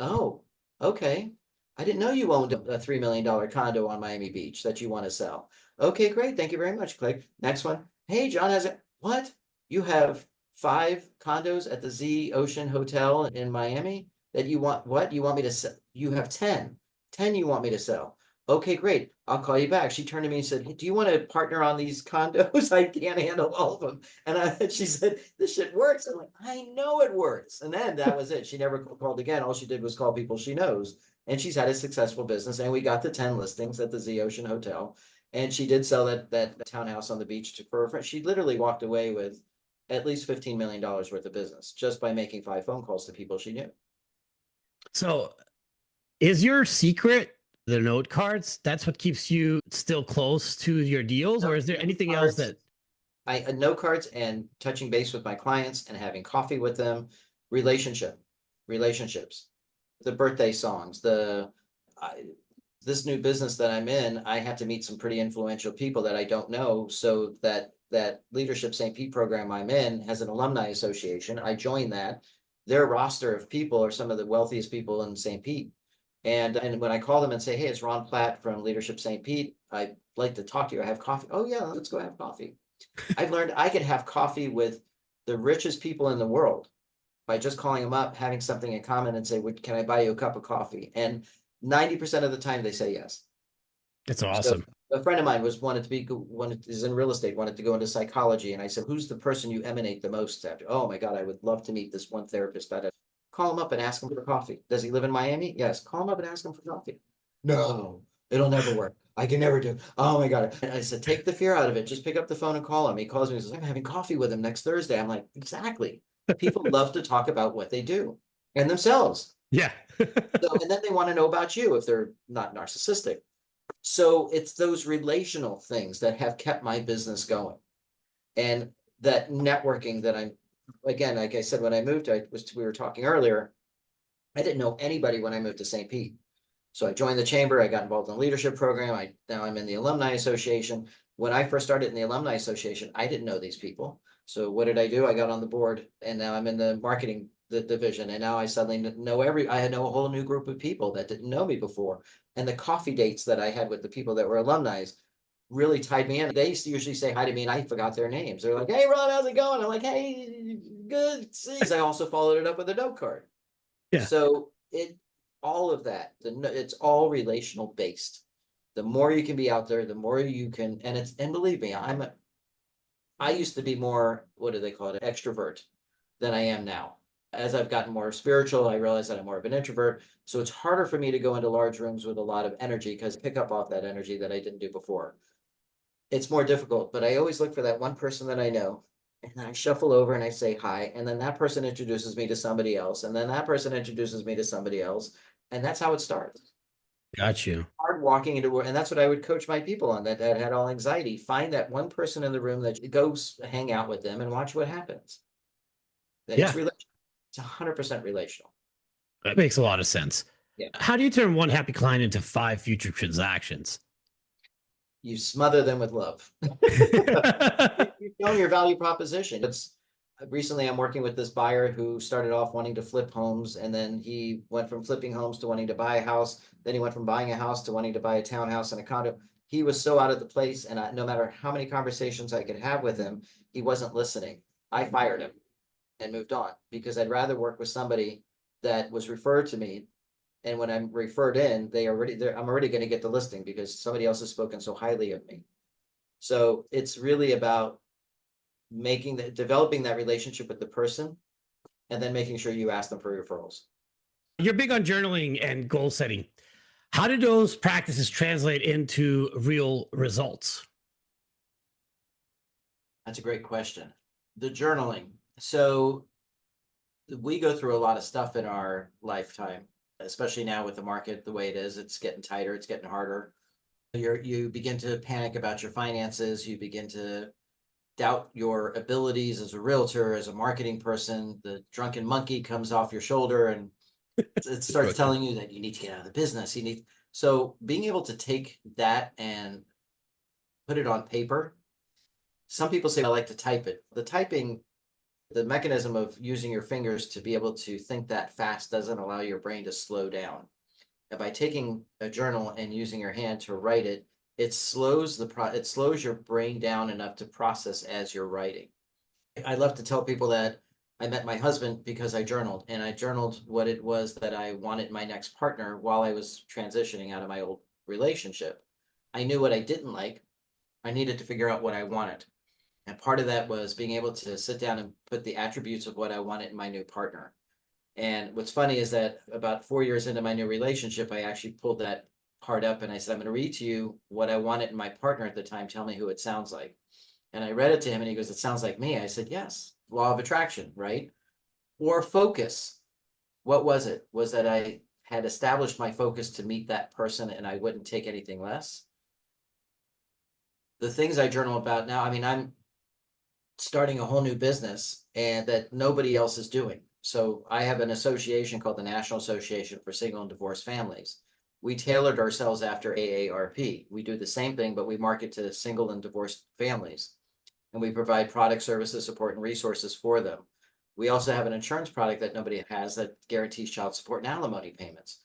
Speaker 2: Oh, okay. I didn't know you owned a $3 million condo on Miami Beach that you want to sell. Okay, great. Thank you very much. Click. Next one. Hey, John, has it? What? You have 5 condos at the Z Ocean Hotel in Miami that you want? What? You want me to sell? You have 10. 10 you want me to sell. Okay, great. I'll call you back. She turned to me and said, hey, do you want to partner on these condos? I can't handle all of them. And she said, this shit works. I'm like, I know it works. And then that was it. She never called again. All she did was call people she knows. And she's had a successful business. And we got the 10 listings at the Z Ocean Hotel. And she did sell that townhouse on the beach for her friend. She literally walked away with at least $15 million worth of business just by making 5 phone calls to people she knew.
Speaker 1: So is your secret the note cards? That's what keeps you still close to your deals, or is there anything else that
Speaker 2: note cards and touching base with my clients and having coffee with them, relationships, the birthday songs, this new business that I'm in, I had to meet some pretty influential people that I don't know. So that Leadership St. Pete program I'm in has an alumni association. I joined that. Their roster of people are some of the wealthiest people in St. Pete. And when I call them and say, hey, it's Ron Platt from Leadership St. Pete, I'd like to talk to you. I have coffee. Oh, yeah, let's go have coffee. I've learned I could have coffee with the richest people in the world by just calling them up, having something in common and say, can I buy you a cup of coffee? And 90% of the time they say yes.
Speaker 1: That's awesome.
Speaker 2: So a friend of mine is in real estate, wanted to go into psychology. And I said, who's the person you emanate the most after? Oh my God, I would love to meet this one therapist that call him up and ask him for coffee. Does he live in Miami? Yes. Call him up and ask him for coffee. No, it'll never work. I can never do it. Oh my God. And I said, take the fear out of it. Just pick up the phone and call him. He calls me and says, I'm having coffee with him next Thursday. I'm like, exactly. People love to talk about what they do and themselves.
Speaker 1: Yeah.
Speaker 2: And then they want to know about you if they're not narcissistic. So it's those relational things that have kept my business going. And that networking that again, like I said, when I moved, we were talking earlier, I didn't know anybody when I moved to St. Pete. So I joined the chamber. I got involved in the leadership program. Now I'm in the alumni association. When I first started in the Alumni Association, I didn't know these people. So what did I do? I got on the board, and now I'm in the marketing division. And now I suddenly know I know a whole new group of people that didn't know me before. And the coffee dates that I had with the people that were alumni really tied me in. They usually say hi to me and I forgot their names. They're like, "Hey Ron, how's it going?" I'm like, "Hey, good. See." I also followed it up with a note card.
Speaker 1: Yeah.
Speaker 2: So all of that, it's all relational based. The more you can be out there, the more you can, and believe me, I used to be more, what do they call it, extrovert than I am now. As I've gotten more spiritual, I realize that I'm more of an introvert. So it's harder for me to go into large rooms with a lot of energy because I pick up off that energy that I didn't do before. It's more difficult, but I always look for that one person that I know. And then I shuffle over and I say hi. And then that person introduces me to somebody else. And then that person introduces me to somebody else. And that's how it starts.
Speaker 1: Got you.
Speaker 2: Hard walking into work. And that's what I would coach my people on that had all anxiety. Find that one person in the room that you go hang out with them and watch what happens. It's
Speaker 1: Yeah,
Speaker 2: relational. It's 100% relational.
Speaker 1: that makes a lot of sense.
Speaker 2: Yeah.
Speaker 1: How do you turn one happy client into 5 future transactions?
Speaker 2: You smother them with love. You've shown your value proposition. It's recently I'm working with this buyer who started off wanting to flip homes, and then he went from flipping homes to wanting to buy a house. Then he went from buying a house to wanting to buy a townhouse and a condo. He was so out of the place, and no matter how many conversations I could have with him, he wasn't listening. I fired him and moved on because I'd rather work with somebody that was referred to me. And when I'm referred in, I'm already going to get the listing because somebody else has spoken so highly of me. So it's really about developing that relationship with the person and then making sure you ask them for referrals.
Speaker 1: You're big on journaling and goal setting. How did those practices translate into real results?
Speaker 2: That's a great question. The journaling. So we go through a lot of stuff in our lifetime, especially now with the market the way it is. It's getting tighter, it's getting harder. You begin to panic about your finances, you begin to doubt your abilities as a realtor, as a marketing person. The drunken monkey comes off your shoulder and it starts telling you that you need to get out of the business. So being able to take that and put it on paper. Some people say I like to type it. The mechanism of using your fingers to be able to think that fast doesn't allow your brain to slow down. And by taking a journal and using your hand to write it, it slows your brain down enough to process as you're writing. I love to tell people that I met my husband because I journaled, and I journaled what it was that I wanted my next partner while I was transitioning out of my old relationship. I knew what I didn't like. I needed to figure out what I wanted. And part of that was being able to sit down and put the attributes of what I wanted in my new partner. And what's funny is that about 4 years into my new relationship, I actually pulled that part up and I said, "I'm going to read to you what I wanted in my partner at the time. Tell me who it sounds like." And I read it to him and he goes, "It sounds like me." I said, "Yes, law of attraction, right?" Or focus. What was it? Was that I had established my focus to meet that person and I wouldn't take anything less. The things I journal about now, I mean, I'm starting a whole new business and that nobody else is doing. So I have an association called the National Association for Single and Divorced Families. We tailored ourselves after AARP. We do the same thing, but we market to single and divorced families. And we provide product, services, support, and resources for them. We also have an insurance product that nobody has that guarantees child support and alimony payments.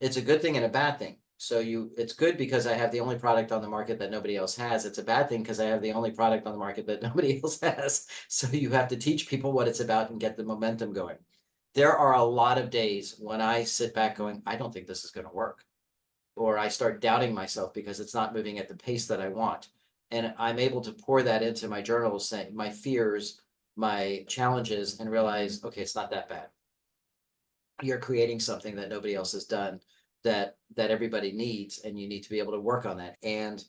Speaker 2: It's a good thing and a bad thing. So it's good because I have the only product on the market that nobody else has. It's a bad thing because I have the only product on the market that nobody else has. So you have to teach people what it's about and get the momentum going. There are a lot of days when I sit back going, I don't think this is going to work. Or I start doubting myself because it's not moving at the pace that I want. And I'm able to pour that into my journals, saying my fears, my challenges, and realize, okay, it's not that bad. You're creating something that nobody else has done that everybody needs, and you need to be able to work on that. And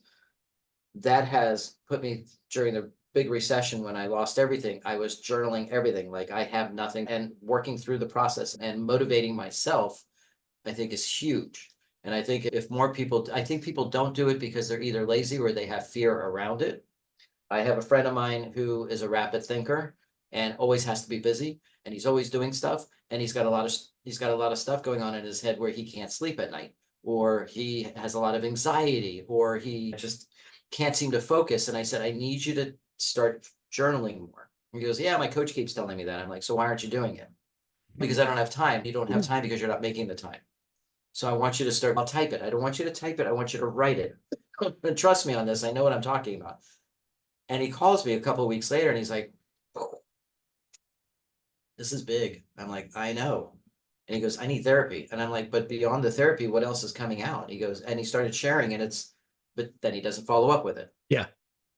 Speaker 2: that has put me during the big recession when I lost everything. I was journaling everything, like I have nothing, and working through the process and motivating myself, I think is huge. And I think I think people don't do it because they're either lazy or they have fear around it. I have a friend of mine who is a rapid thinker and always has to be busy, and he's always doing stuff, and he's got a lot of stuff going on in his head where he can't sleep at night, or he has a lot of anxiety, or can't seem to focus. And I said, I need you to start journaling more. He goes, yeah, my coach keeps telling me that. I'm like, so why aren't you doing it? Because I don't have time. You don't have time because you're not making the time. So I want you to start, I'll type it. I don't want you to type it. I want you to write it. And trust me on this. I know what I'm talking about. And he calls me a couple of weeks later and he's like, oh, this is big. I'm like, I know. And he goes, I need therapy. And I'm like, but beyond the therapy, what else is coming out? He goes, and he started sharing and but then he doesn't follow up with it.
Speaker 1: Yeah.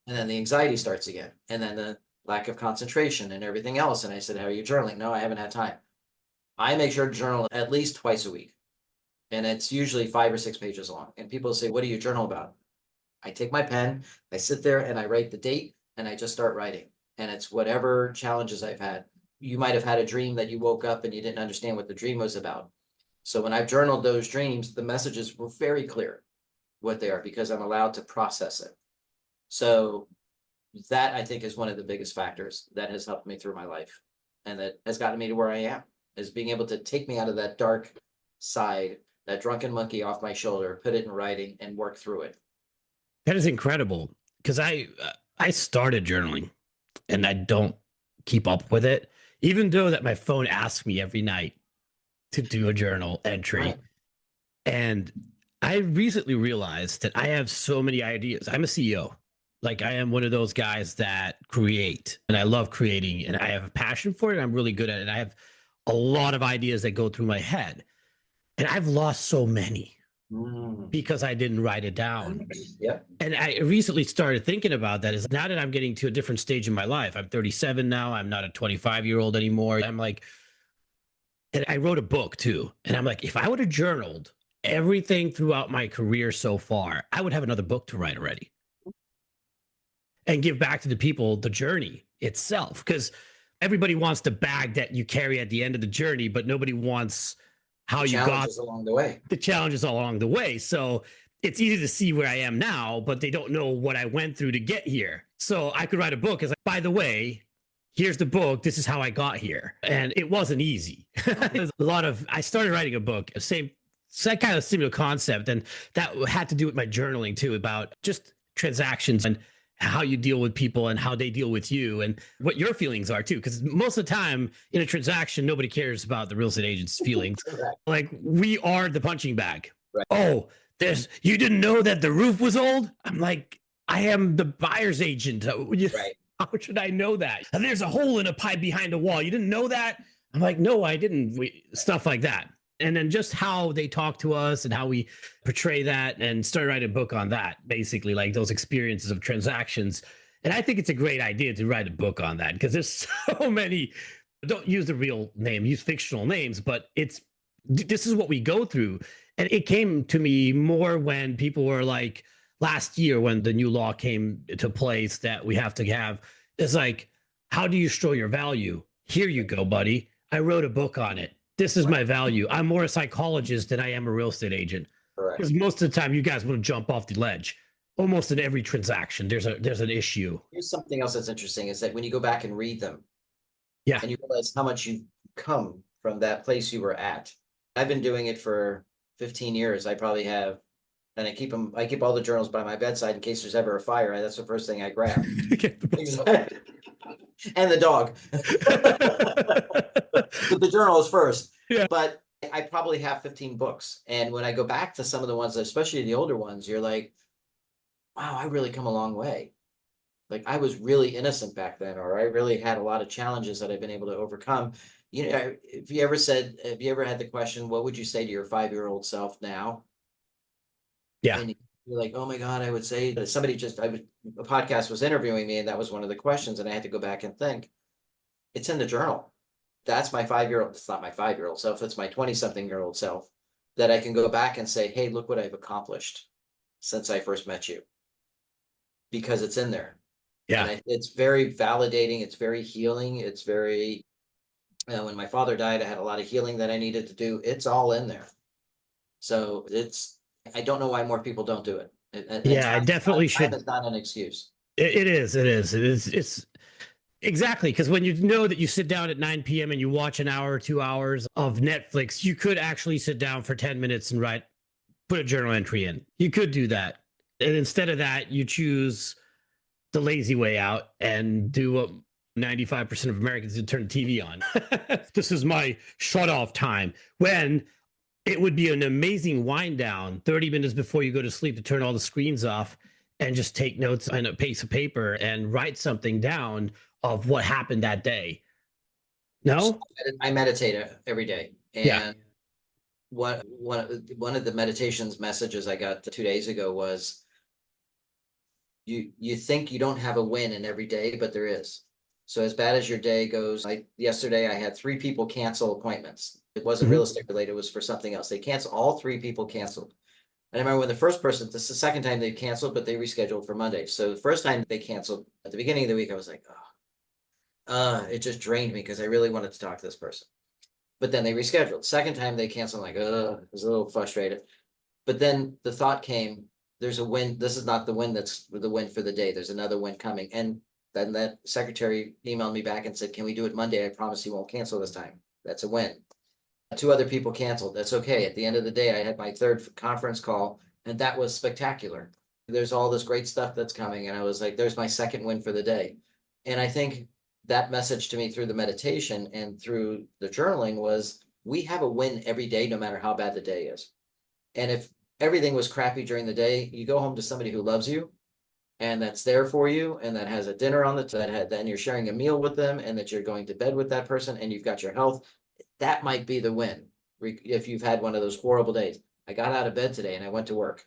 Speaker 2: And then the anxiety starts again. And then the lack of concentration and everything else. And I said, how are you journaling? No, I haven't had time. I make sure to journal at least twice a week. And it's usually 5 or 6 pages long. And people say, what do you journal about? I take my pen, I sit there and I write the date and I just start writing. And it's whatever challenges I've had. You might have had a dream that you woke up and you didn't understand what the dream was about. So when I've journaled those dreams, the messages were very clear what they are because I'm allowed to process it. So that I think is one of the biggest factors that has helped me through my life and that has gotten me to where I am, is being able to take me out of that dark side, that drunken monkey off my shoulder, put it in writing and work through it.
Speaker 1: That is incredible because I started journaling and I don't keep up with it, even though that my phone asks me every night to do a journal entry.
Speaker 2: Right.
Speaker 1: And I recently realized that I have so many ideas. I'm a CEO. Like I am one of those guys that create and I love creating and I have a passion for it. I'm really good at it. I have a lot of ideas that go through my head and I've lost so many because I didn't write it down.
Speaker 2: Yep.
Speaker 1: And I recently started thinking about that is now that I'm getting to a different stage in my life. I'm 37 now. I'm not a 25-year-old anymore. I'm like, and I wrote a book too. And I'm like, if I would have journaled everything throughout my career so far, I would have another book to write already and give back to the people the journey itself. Because everybody wants the bag that you carry at the end of the journey, but nobody wants how you got
Speaker 2: along the way.
Speaker 1: The challenges along the way. So it's easy to see where I am now, but they don't know what I went through to get here. So I could write a book as like, by the way, here's the book. This is how I got here. And it wasn't easy. There's a lot of, I started writing a book, same kind of similar concept. And that had to do with my journaling too, about just transactions and how you deal with people and how they deal with you and what your feelings are too. Because most of the time in a transaction, nobody cares about the real estate agent's feelings. Like we are the punching bag. Right. Oh, you didn't know that the roof was old? I'm like, I am the buyer's agent. Right. How should I know that? And there's a hole in a pipe behind a wall. You didn't know that? I'm like, no, I didn't. Stuff like that. And then just how they talk to us and how we portray that and start writing a book on that, basically like those experiences of transactions. And I think it's a great idea to write a book on that because there's so many, don't use the real name, use fictional names, but this is what we go through. And it came to me more when people were like, last year when the new law came to place that we have to have, it's like, how do you show your value? Here you go, buddy. I wrote a book on it. This is my value. I'm more a psychologist than I am a real estate agent. Because most of the time you guys want to jump off the ledge. Almost in every transaction, there's an issue.
Speaker 2: Here's something else that's interesting is that when you go back and read them,
Speaker 1: yeah,
Speaker 2: and you realize how much you've come from that place you were at. I've been doing it for 15 years. I probably have, and I keep all the journals by my bedside in case there's ever a fire. That's the first thing I grab. And the dog. But the journal is first. Yeah. But I probably have 15 books. And when I go back to some of the ones, especially the older ones, you're like, wow, I really come a long way. Like I was really innocent back then, or I really had a lot of challenges that I've been able to overcome. You know, have you ever had the question, what would you say to your 5-year-old self now?
Speaker 1: Yeah.
Speaker 2: And you're like, oh my God, I would say that a podcast was interviewing me and that was one of the questions. And I had to go back and think, it's in the journal. That's my 5-year-old. It's not my 5-year-old self. It's my 20-something-year-old self that I can go back and say, hey, look what I've accomplished since I first met you. Because it's in there.
Speaker 1: Yeah.
Speaker 2: And it's very validating. It's very healing. It's very, when my father died, I had a lot of healing that I needed to do. It's all in there. So I don't know why more people don't do it.
Speaker 1: I definitely should.
Speaker 2: It's not an excuse.
Speaker 1: It is. It's exactly. Because when you know that you sit down at 9 p.m. and you watch an hour or 2 hours of Netflix, you could actually sit down for 10 minutes and put a journal entry in. You could do that. And instead of that, you choose the lazy way out and do what 95% of Americans do, turn the TV on. This is my shut off time, when it would be an amazing wind down 30 minutes before you go to sleep to turn all the screens off and just take notes on a piece of paper and write something down of what happened that day.
Speaker 2: So
Speaker 1: No?
Speaker 2: I meditate every day.
Speaker 1: Yeah.
Speaker 2: And one of the meditations messages I got 2 days ago was, you think you don't have a win in every day, but there is. So as bad as your day goes, yesterday I had 3 people cancel appointments. It wasn't real
Speaker 1: Mhm.
Speaker 2: estate related, it was for something else. They canceled, all 3 people canceled. And I remember when the first person, this is the second time they canceled, but they rescheduled for Monday. So the first time they canceled at the beginning of the week, I was like, it just drained me because I really wanted to talk to this person. But then they rescheduled. Second time they canceled, I'm like, I was a little frustrated. But then the thought came, there's a win. This is not the win that's the win for the day. There's another win coming. And then that secretary emailed me back and said, can we do it Monday? I promise he won't cancel this time. That's a win. 2 other people canceled. That's okay. At the end of the day, I had my third conference call, and that was spectacular. There's all this great stuff that's coming. And I was like, there's my second win for the day. And I think that message to me through the meditation and through the journaling was, we have a win every day, no matter how bad the day is. And if everything was crappy during the day, you go home to somebody who loves you and that's there for you, and that has a dinner on then you're sharing a meal with them, and that you're going to bed with that person, and you've got your health. That might be the win. If you've had one of those horrible days, I got out of bed today and I went to work.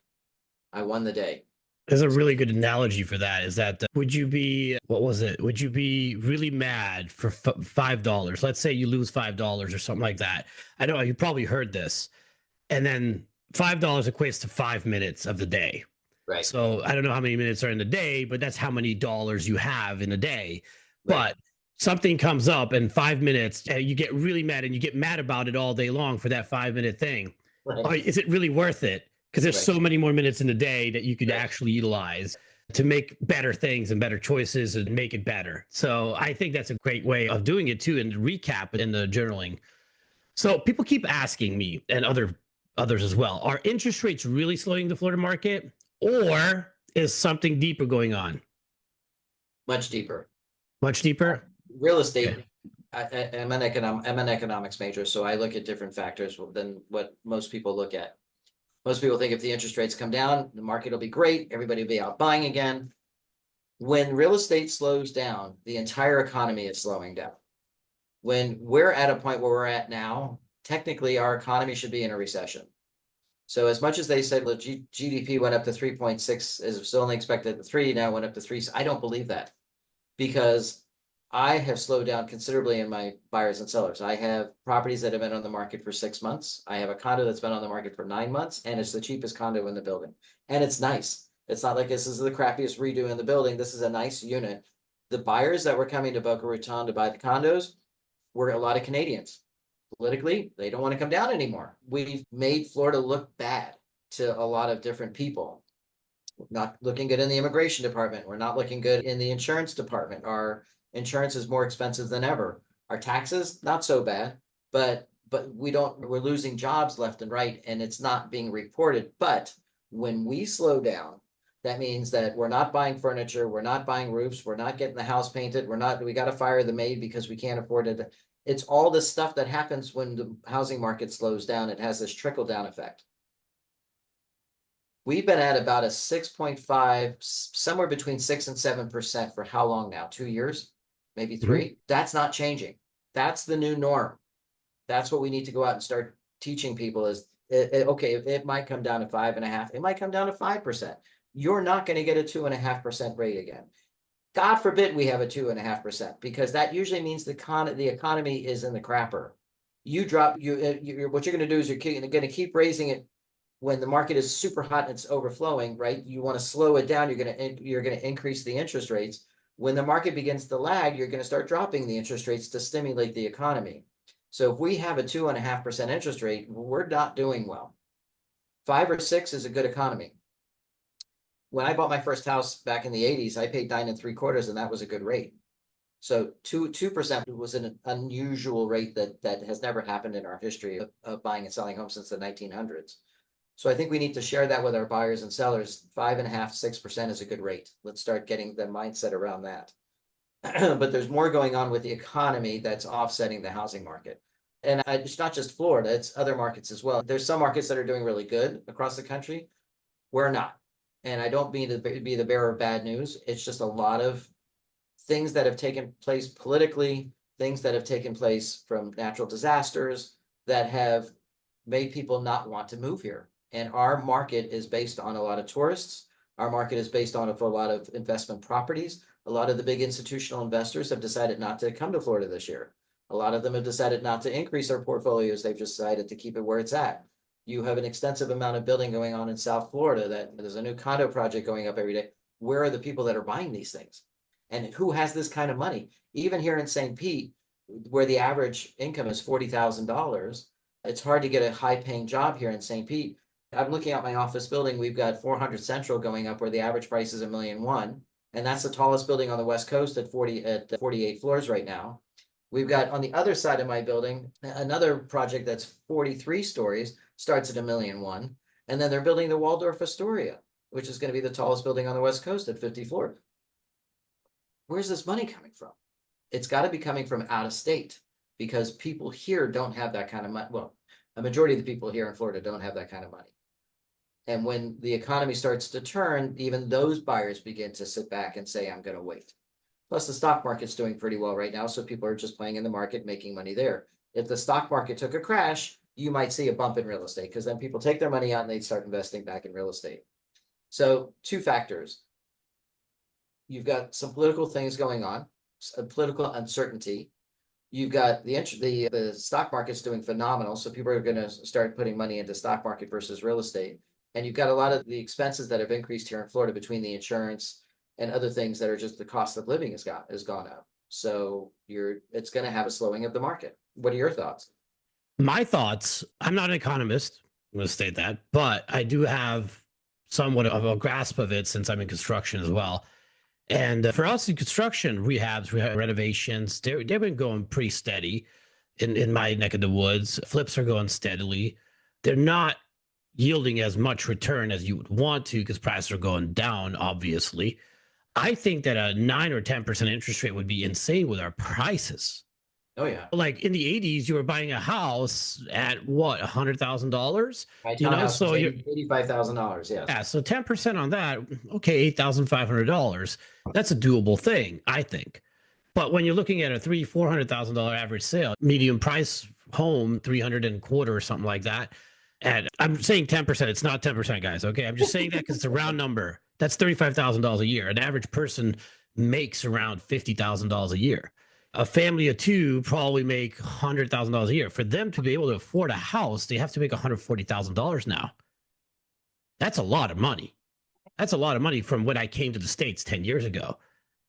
Speaker 2: I won the day.
Speaker 1: There's a really good analogy for that. Is that would you be, what was it? Would you be really mad for $5? Let's say you lose $5 or something like that. I know you probably heard this. And then $5 equates to 5 minutes of the day.
Speaker 2: Right.
Speaker 1: So I don't know how many minutes are in the day, but that's how many dollars you have in a day.
Speaker 2: Right.
Speaker 1: But something comes up in 5 minutes, and you get really mad, and you get mad about it all day long for that 5 minute thing.
Speaker 2: Right.
Speaker 1: Is it really worth it? Because there's
Speaker 2: Right.
Speaker 1: so many more minutes in the day that you could
Speaker 2: Right.
Speaker 1: actually utilize to make better things and better choices and make it better. So I think that's a great way of doing it too, and recap in the journaling. So people keep asking me, and others as well, are interest rates really slowing the Florida market, or is something deeper going on?
Speaker 2: Much deeper.
Speaker 1: Much deeper?
Speaker 2: Real estate.
Speaker 1: Okay.
Speaker 2: I'm an economics major, so I look at different factors than what most people look at. Most people think if the interest rates come down, the market will be great. Everybody will be out buying again. When real estate slows down, the entire economy is slowing down. When we're at a point where we're at now, technically our economy should be in a recession. So as much as they said, look, GDP went up to 3.6, is still only expected at 3, now went up to 3. I don't believe that, because I have slowed down considerably in my buyers and sellers. I have properties that have been on the market for 6 months. I have a condo that's been on the market for 9 months, and it's the cheapest condo in the building. And it's nice. It's not like this is the crappiest redo in the building. This is a nice unit. The buyers that were coming to Boca Raton to buy the condos were a lot of Canadians. Politically, they don't want to come down anymore. We've made Florida look bad to a lot of different people. We're not looking good in the immigration department. We're not looking good in the insurance department. Our insurance is more expensive than ever. Our taxes, not so bad, but we're losing jobs left and right, and it's not being reported. But when we slow down, that means that we're not buying furniture, we're not buying roofs, we're not getting the house painted, we got to fire the maid because we can't afford it. It's all this stuff that happens when the housing market slows down. It has this trickle down effect. We've been at about a 6.5, somewhere between 6 and 7% for how long now? 2 years, maybe 3.
Speaker 1: Mhm.
Speaker 2: That's not changing. That's the new norm. That's what we need to go out and start teaching people is, okay, it might come down to 5.5. It might come down to 5%. You're not going to get a 2.5% rate again. God forbid we have a 2.5%, because that usually means the economy is in the crapper. What you're going to do is you're going to keep raising it when the market is super hot and it's overflowing, right? You want to slow it down. You're going to increase the interest rates. When the market begins to lag, you're going to start dropping the interest rates to stimulate the economy. So if we have a 2.5% interest rate, we're not doing well. 5 or 6 is a good economy. When I bought my first house back in the 80s, I paid 9 3/4, and that was a good rate. So 2% was an unusual rate that has never happened in our history of buying and selling homes since the 1900s. So I think we need to share that with our buyers and sellers. 5.5%, 6% is a good rate. Let's start getting the mindset around that. But there's more going on with the economy that's offsetting the housing market. And it's not just Florida, it's other markets as well. There's some markets that are doing really good across the country. We're not. And I don't mean to be the bearer of bad news. It's just a lot of things that have taken place politically, things that have taken place from natural disasters that have made people not want to move here. And our market is based on a lot of tourists. Our market is based on a lot of investment properties. A lot of the big institutional investors have decided not to come to Florida this year. A lot of them have decided not to increase their portfolios. They've decided to keep it where it's at. You have an extensive amount of building going on in South Florida, that there's a new condo project going up every day. Where are the people that are buying these things? And who has this kind of money? Even here in St. Pete, where the average income is $40,000, it's hard to get a high paying job here in St. Pete. I'm looking at my office building. We've got 400 Central going up where the average price is $1.1 million. And that's the tallest building on the West Coast at 48 floors right now. We've got on the other side of my building, another project that's 43 stories, starts at $1.1 million. And then they're building the Waldorf Astoria, which is going to be the tallest building on the West Coast at 50 floors. Where's this money coming from? It's got to be coming from out of state, because people here don't have that kind of money. Well, a majority of the people here in Florida don't have that kind of money. And when the economy starts to turn, even those buyers begin to sit back and say, I'm going to wait. Plus, the stock market's doing pretty well right now. So people are just playing in the market, making money there. If the stock market took a crash, you might see a bump in real estate, because then people take their money out and they start investing back in real estate. So 2 factors. You've got some political things going on, political uncertainty. You've got the stock market's doing phenomenal. So people are going to start putting money into stock market versus real estate. And you've got a lot of the expenses that have increased here in Florida between the insurance and other things that are just the cost of living has gone up. So it's going to have a slowing of the market. What are your thoughts?
Speaker 1: My thoughts, I'm not an economist, I'm going to state that, but I do have somewhat of a grasp of it since I'm in construction as well. And for us in construction, rehabs, renovations, they've been going pretty steady in my neck of the woods. Flips are going steadily. They're not yielding as much return as you would want to, because prices are going down, obviously. I think that a 9 or 10% interest rate would be insane with our prices.
Speaker 2: Oh, yeah.
Speaker 1: Like in the 80s, you were buying a house at what, $100,000?
Speaker 2: My
Speaker 1: You know,
Speaker 2: townhouse
Speaker 1: so
Speaker 2: was
Speaker 1: you're
Speaker 2: $85,000. Yes.
Speaker 1: yeah, so 10% on that, okay, $8,500. That's a doable thing, I think. But when you're looking at a $400,000 average sale, medium price home, 300 and a quarter or something like that, and I'm saying 10%, it's not 10%, guys. Okay, I'm just saying that because it's a round number. That's $35,000 a year. An average person makes around $50,000 a year. A family of 2 probably make $100,000 a year. For them to be able to afford a house, they have to make $140,000 now. That's a lot of money. That's a lot of money from when I came to the States 10 years ago.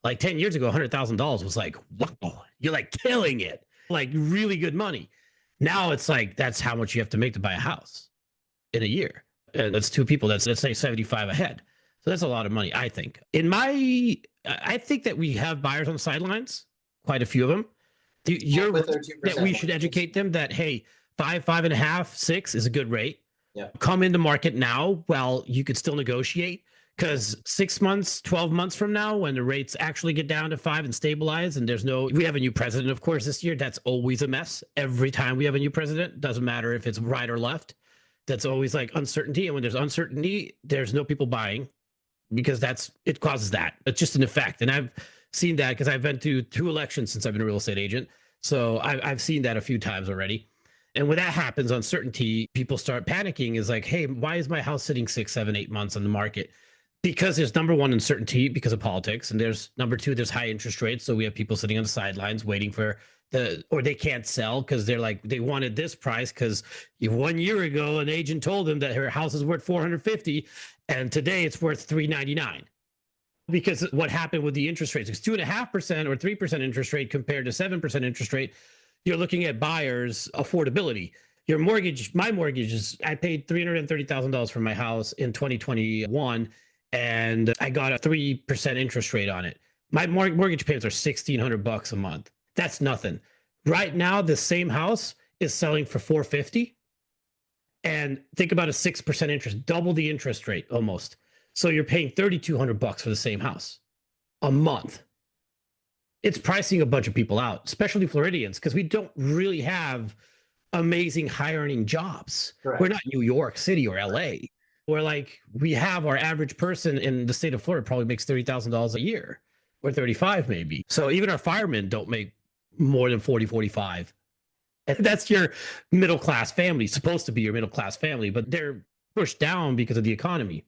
Speaker 1: Like 10 years ago, $100,000 was like, wow, you're like killing it. Like really good money. Now it's like, that's how much you have to make to buy a house in a year. And that's 2 people. Let's say 75 ahead. So that's a lot of money, I think. I think that we have buyers on the sidelines, quite a few of them. You're
Speaker 2: With
Speaker 1: right
Speaker 2: their 2%
Speaker 1: that we should
Speaker 2: mortgages.
Speaker 1: educate them that, hey, 5.5, 6 is a good rate.
Speaker 2: Yeah.
Speaker 1: Come into market now. Well, you could still negotiate, because 6 months, 12 months from now, when the rates actually get down to 5 and stabilize, and we have a new president, of course, this year. That's always a mess. Every time we have a new president, doesn't matter if it's right or left. That's always like uncertainty. And when there's uncertainty, there's no people buying, because it causes that. It's just an effect. And I've seen that because I've been to 2 elections since I've been a real estate agent. So I've seen that a few times already. And when that happens, uncertainty, people start panicking. Is like, hey, why is my house sitting 6, 7, 8 months on the market? Because there's number 1, uncertainty because of politics. And there's number 2, there's high interest rates. So we have people sitting on the sidelines waiting for or they can't sell because they're like, they wanted this price because 1 year ago, an agent told them that her house is worth 450 and today it's worth 399. Because what happened with the interest rates, it's 2.5% or 3% interest rate compared to 7% interest rate. You're looking at buyers' affordability. My mortgage I paid $330,000 for my house in 2021, and I got a 3% interest rate on it. My mortgage payments are $1,600 a month. That's nothing. Right now, the same house is selling for $450. And think about a 6% interest, double the interest rate almost. So you're paying $3,200 for the same house a month. It's pricing a bunch of people out, especially Floridians, because we don't really have amazing high earning jobs.
Speaker 2: Correct.
Speaker 1: We're not New York City or LA. We're like, we have our average person in the state of Florida probably makes $30,000 a year or 35 maybe. So even our firemen don't make more than 40, 45. And that's your middle class family, supposed to be your middle class family, but they're pushed down because of the economy.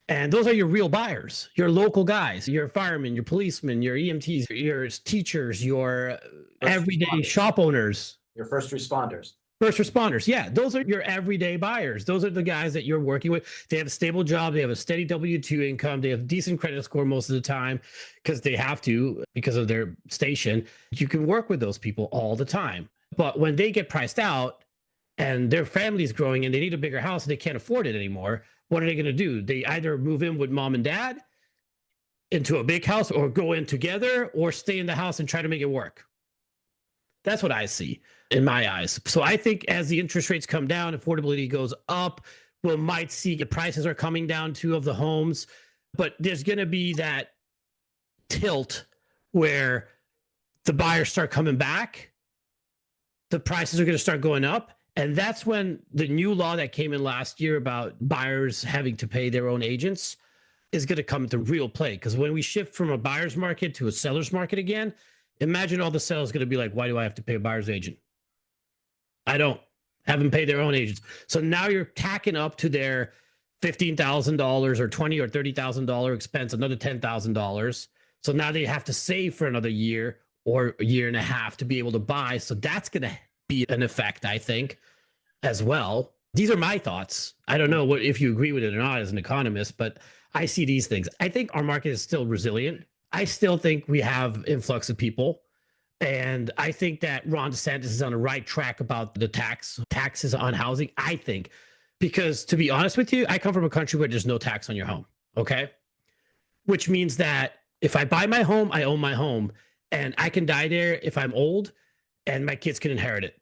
Speaker 1: And those are your real buyers, your local guys, your firemen, your policemen, your EMTs, your teachers, your everyday shop owners,
Speaker 2: your first responders.
Speaker 1: First responders. Yeah, those are your everyday buyers. Those are the guys that you're working with. They have a stable job. They have a steady W-2 income. They have decent credit score most of the time because they have to, because of their station. You can work with those people all the time. But when they get priced out and their family's growing and they need a bigger house and they can't afford it anymore, what are they going to do? They either move in with mom and dad into a big house or go in together or stay in the house and try to make it work. That's what I see in my eyes. So I think as the interest rates come down, affordability goes up, we might see the prices are coming down too of the homes, but there's going to be that tilt where the buyers start coming back, the prices are going to start going up. And that's when the new law that came in last year about buyers having to pay their own agents is going to come into real play. Because when we shift from a buyer's market to a seller's market again, imagine all the sellers going to be like, why do I have to pay a buyer's agent? I don't. Have them pay their own agents. So now you're tacking up to their $15,000 or $20,000 or $30,000 expense, another $10,000. So now they have to save for another year or a year and a half to be able to buy. So that's going to be an effect, I think, as well. These are my thoughts. I don't know if you agree with it or not as an economist, but I see these things. I think our market is still resilient. I still think we have influx of people. And I think that Ron DeSantis is on the right track about the taxes on housing, I think, because to be honest with you, I come from a country where there's no tax on your home. Okay. Which means that if I buy my home, I own my home and I can die there if I'm old and my kids can inherit it.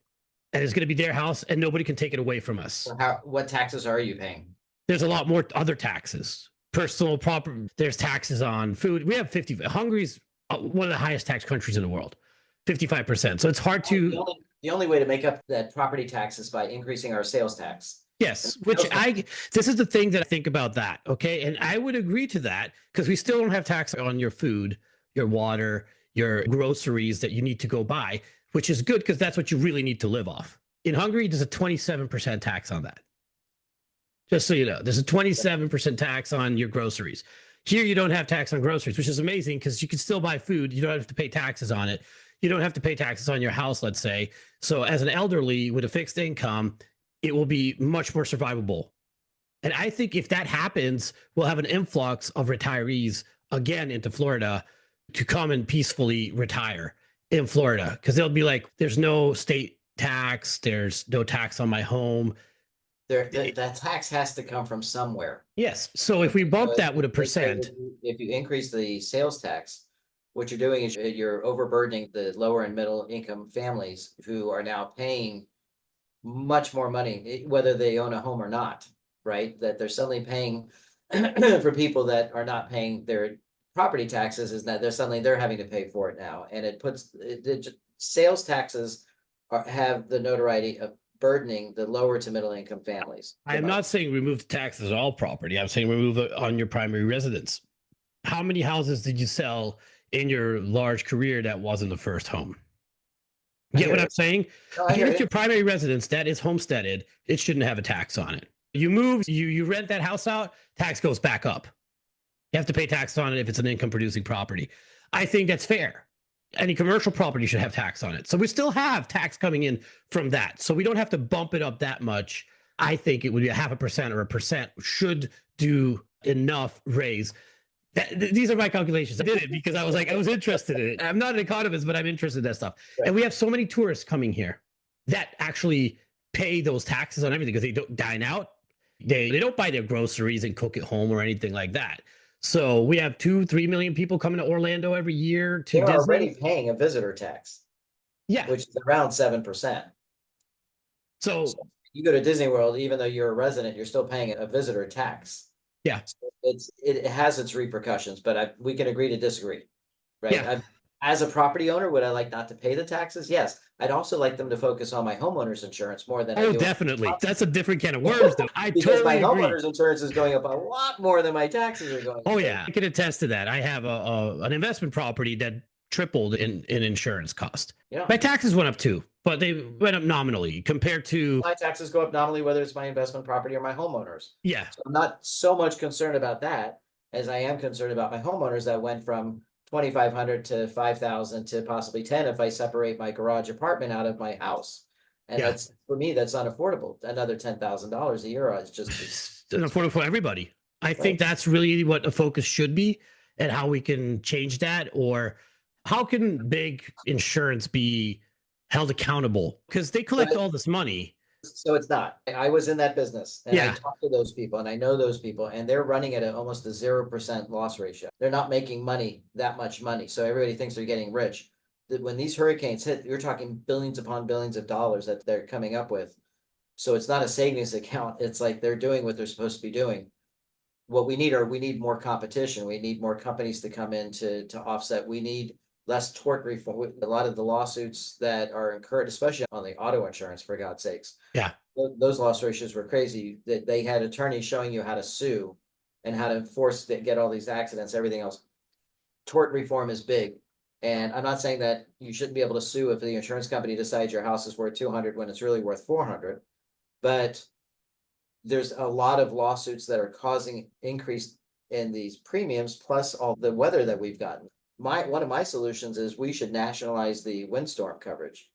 Speaker 1: And it's going to be their house and nobody can take it away from us.
Speaker 2: So what taxes are you paying?
Speaker 1: There's a lot more other taxes, personal property. There's taxes on food. We have Hungary's one of the highest tax countries in the world, 55%. So it's hard to.
Speaker 2: The only way to make up that property tax is by increasing our sales tax.
Speaker 1: Yes, this is the thing that I think about that. Okay. And I would agree to that because we still don't have tax on your food, your water, your groceries that you need to go buy, which is good because that's what you really need to live off. In Hungary, there's a 27% tax on that. Just so you know, there's a 27% tax on your groceries. Here, you don't have tax on groceries, which is amazing because you can still buy food. You don't have to pay taxes on it. You don't have to pay taxes on your house, let's say. So as an elderly with a fixed income, it will be much more survivable. And I think if that happens, we'll have an influx of retirees again into Florida to come and peacefully retire in Florida because they'll be like, there's no state tax. There's no tax on my home.
Speaker 2: That tax has to come from somewhere.
Speaker 1: Yes. So if we bump that with a percent.
Speaker 2: If you increase the sales tax, what you're doing is you're overburdening the lower and middle income families who are now paying much more money, whether they own a home or not, right? That they're suddenly paying for people that are not paying their property taxes is that they're having to pay for it now. And it puts sales taxes have the notoriety of burdening the lower to middle income families.
Speaker 1: I am not saying remove the taxes on all property. I'm saying remove it on your primary residence. How many houses did you sell in your large career that wasn't the first home? Get what I'm saying? No, even if your primary residence that is homesteaded, it shouldn't have a tax on it. You move, you rent that house out, tax goes back up. You have to pay tax on it if it's an income producing property. I think that's fair. Any commercial property should have tax on it. So we still have tax coming in from that. So we don't have to bump it up that much. I think it would be 0.5% or 1% should do enough raise. These are my calculations. I did it because I was interested in it. I'm not an economist, but I'm interested in that stuff. Right. And we have so many tourists coming here that actually pay those taxes on everything because they don't dine out. They don't buy their groceries and cook at home or anything like that. So we have 2-3 million people coming to Orlando every year to
Speaker 2: They're
Speaker 1: Disney.
Speaker 2: Already paying a visitor tax.
Speaker 1: Yeah.
Speaker 2: Which is around 7%.
Speaker 1: So
Speaker 2: you go to Disney World, even though you're a resident, you're still paying a visitor tax.
Speaker 1: Yeah.
Speaker 2: So it has its repercussions, but we can agree to disagree, right?
Speaker 1: Yeah.
Speaker 2: As a property owner, would I like not to pay the taxes? Yes. I'd also like them to focus on my homeowner's insurance more than I
Speaker 1: Oh,
Speaker 2: do.
Speaker 1: definitely. That's a different can of worms, though. I
Speaker 2: Because my
Speaker 1: totally agree.
Speaker 2: homeowner's insurance is going up a lot more than my taxes are going up.
Speaker 1: Oh yeah, I can attest to that. I have an investment property that tripled in insurance cost.
Speaker 2: Yeah.
Speaker 1: My taxes went up too, but they went up nominally compared to.
Speaker 2: My taxes go up nominally, whether it's my investment property or my homeowners.
Speaker 1: Yeah.
Speaker 2: So I'm not so much concerned about that as I am concerned about my homeowners that went from 2,500 to 5,000 to possibly 10 if I separate my garage apartment out of my house. And
Speaker 1: Yeah.
Speaker 2: that's, for me, that's unaffordable. Another $10,000 a year is just
Speaker 1: It's unaffordable for everybody. I think that's really what a focus should be, and how we can change that, or how can big insurance be held accountable, because they collect all this money.
Speaker 2: So it's not. I was in that business and I
Speaker 1: Yeah.
Speaker 2: talked to those people and I know those people and they're running at almost a 0% loss ratio. They're not making money, that much money. So everybody thinks they're getting rich. That when these hurricanes hit, you're talking billions upon billions of dollars that they're coming up with. So it's not a savings account. It's like they're doing what they're supposed to be doing. What we need more competition. We need more companies to come in to offset. We need less tort reform. A lot of the lawsuits that are incurred, especially on the auto insurance, for God's sakes.
Speaker 1: Yeah.
Speaker 2: Those loss ratios were crazy. That they had attorneys showing you how to sue and how to enforce to get all these accidents, everything else. Tort reform is big. And I'm not saying that you shouldn't be able to sue if the insurance company decides your house is worth 200 when it's really worth 400. But there's a lot of lawsuits that are causing increase in these premiums, plus all the weather that we've gotten. One of my solutions is we should nationalize the windstorm coverage.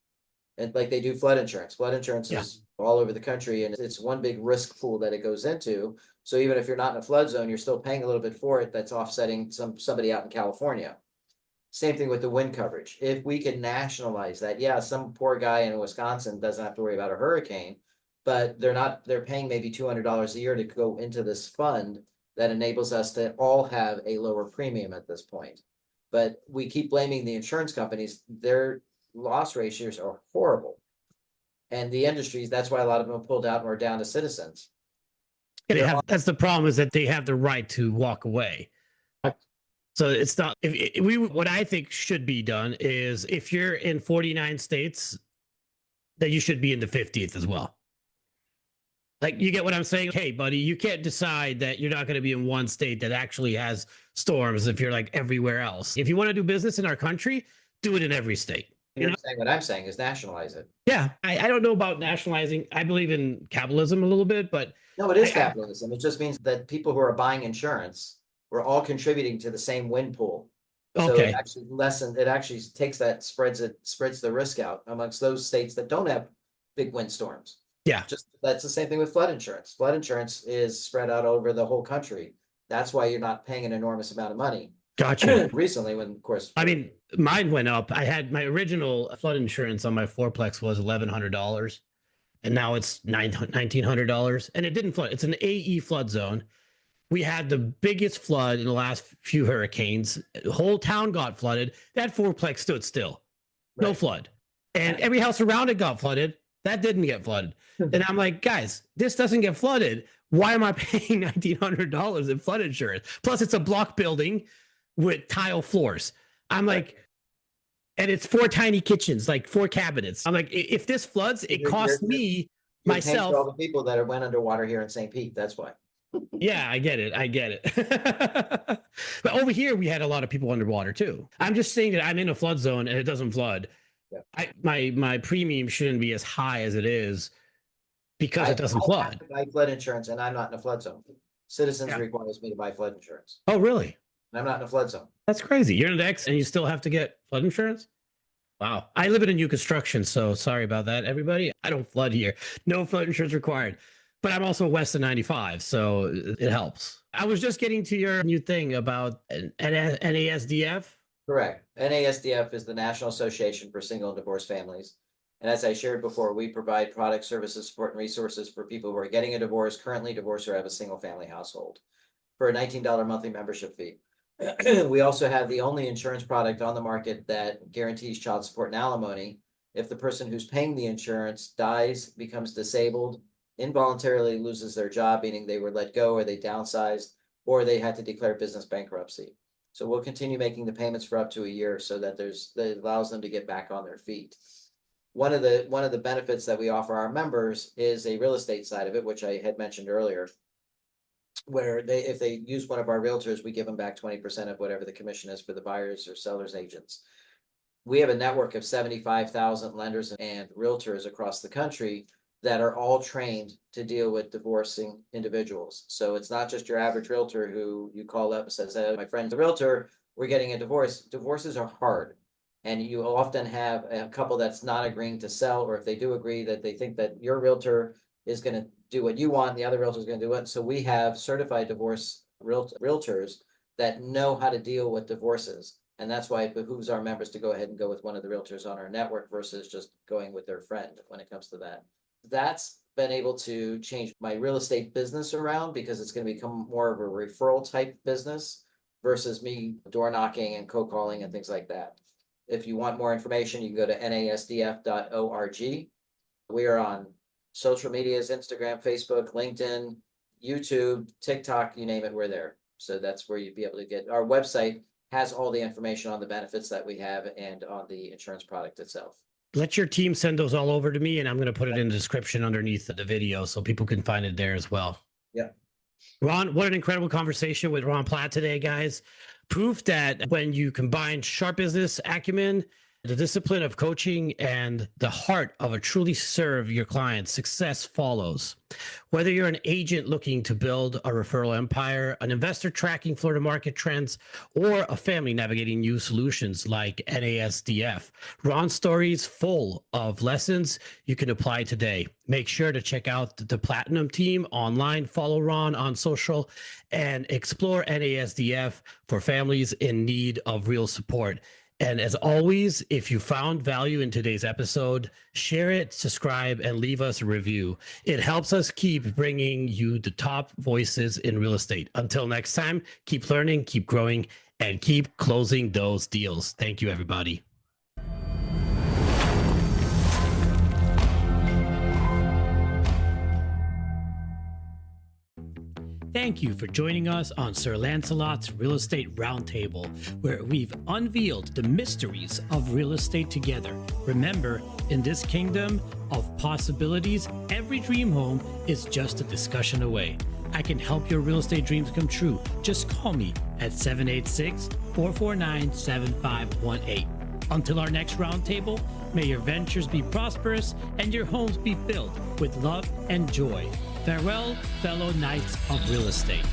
Speaker 2: And like they do flood insurance. Flood insurance is all over the country, and it's one big risk pool that it goes into. So even if you're not in a flood zone, you're still paying a little bit for it. That's offsetting somebody out in California. Same thing with the wind coverage. If we could nationalize that, yeah, some poor guy in Wisconsin doesn't have to worry about a hurricane, but they're paying maybe $200 a year to go into this fund that enables us to all have a lower premium at this point. But we keep blaming the insurance companies. Their loss ratios are horrible. And the industries, that's why a lot of them pulled out and are down to Citizens.
Speaker 1: That's the problem, is that they have the right to walk away. So it's not, what I think should be done is, if you're in 49 states, that you should be in the 50th as well. Like, you get what I'm saying? Hey, buddy, you can't decide that you're not going to be in one state that actually has storms if you're like everywhere else. If you want to do business in our country, do it in every state.
Speaker 2: You're saying what I'm saying is nationalize it.
Speaker 1: Yeah. I don't know about nationalizing. I believe in capitalism a little bit, but.
Speaker 2: No, it is capitalism. It just means that people who are buying insurance, we're all contributing to the same wind pool. So
Speaker 1: Okay.
Speaker 2: it actually takes that, spreads the risk out amongst those states that don't have big windstorms.
Speaker 1: Yeah.
Speaker 2: That's the same thing with flood insurance. Flood insurance is spread out over the whole country. That's why you're not paying an enormous amount of money.
Speaker 1: Gotcha.
Speaker 2: Recently, when, of course,
Speaker 1: I mean, mine went up. I had my original flood insurance on my fourplex was $1,100, and now it's $1,900, and it didn't flood. It's an AE flood zone. We had the biggest flood in the last few hurricanes. The whole town got flooded. That fourplex stood still, no
Speaker 2: Right.
Speaker 1: flood, and every house around it got flooded. That didn't get flooded. And I'm like, guys, this doesn't get flooded. Why am I paying $1,900 in flood insurance? Plus, it's a block building with tile floors. I'm like, and it's 4 tiny kitchens, like 4 cabinets. I'm like, if this floods, it costs me
Speaker 2: you're
Speaker 1: myself.
Speaker 2: paying for all the people that went underwater here in St. Pete. That's why.
Speaker 1: Yeah, I get it. But over here, we had a lot of people underwater too. I'm just saying that I'm in a flood zone and it doesn't flood.
Speaker 2: Yeah.
Speaker 1: My premium shouldn't be as high as it is because it doesn't flood.
Speaker 2: I have to buy flood insurance and I'm not in a flood zone. Citizens
Speaker 1: Yeah.
Speaker 2: requires me to buy flood insurance.
Speaker 1: Oh, really?
Speaker 2: And I'm not in a flood zone.
Speaker 1: That's crazy. You're in an X and you still have to get flood insurance? Wow. I live in a new construction, so sorry about that, everybody. I don't flood here. No flood insurance required. But I'm also west of 95, so it helps. I was just getting to your new thing about NASDF.
Speaker 2: Correct. NASDF is the National Association for Single and Divorced Families. And as I shared before, we provide product, services, support, and resources for people who are getting a divorce, currently divorced, or have a single family household for a $19 monthly membership fee. We also have the only insurance product on the market that guarantees child support and alimony if the person who's paying the insurance dies, becomes disabled, involuntarily loses their job, meaning they were let go or they downsized or they had to declare business bankruptcy. So we'll continue making the payments for up to a year so that that allows them to get back on their feet. One of the benefits that we offer our members is a real estate side of it, which I had mentioned earlier, where if they use one of our realtors, we give them back 20% of whatever the commission is for the buyers or sellers agents. We have a network of 75,000 lenders and realtors across the country that are all trained to deal with divorcing individuals. So it's not just your average realtor who you call up and says, "Hey, my friend's a realtor, we're getting a divorce." Divorces are hard. And you often have a couple that's not agreeing to sell, or if they do agree, that they think that your realtor is going to do what you want, and the other realtor is going to do it. So we have certified divorce realtors that know how to deal with divorces. And that's why it behooves our members to go ahead and go with one of the realtors on our network versus just going with their friend when it comes to that. That's been able to change my real estate business around because it's going to become more of a referral type business versus me door knocking and cold calling and things like that. If you want more information, you can go to nasdf.org. We are on social medias, Instagram, Facebook, LinkedIn, YouTube, TikTok, you name it, we're there. So that's where you'd be able to get. Our website has all the information on the benefits that we have and on the insurance product itself.
Speaker 1: Let your team send those all over to me, and I'm going to put it in the description underneath the video so people can find it there as well.
Speaker 2: Yeah.
Speaker 1: Ron, what an incredible conversation with Ron Platt today, guys. Proof that when you combine sharp business acumen, the discipline of coaching, and the heart of a truly serve your clients, success follows. Whether you're an agent looking to build a referral empire, an investor tracking Florida market trends, or a family navigating new solutions like NASDF, Ron's story is full of lessons you can apply today. Make sure to check out the PLATTinum team online, follow Ron on social, and explore NASDF for families in need of real support. And as always, if you found value in today's episode, share it, subscribe, and leave us a review. It helps us keep bringing you the top voices in real estate. Until next time, keep learning, keep growing, and keep closing those deals. Thank you, everybody. Thank you for joining us on Sir Lancelot's Real Estate Roundtable, where we've unveiled the mysteries of real estate together. Remember, in this kingdom of possibilities, every dream home is just a discussion away. I can help your real estate dreams come true. Just call me at 786-449-7518. Until our next roundtable, may your ventures be prosperous and your homes be filled with love and joy. Farewell, fellow knights of real estate.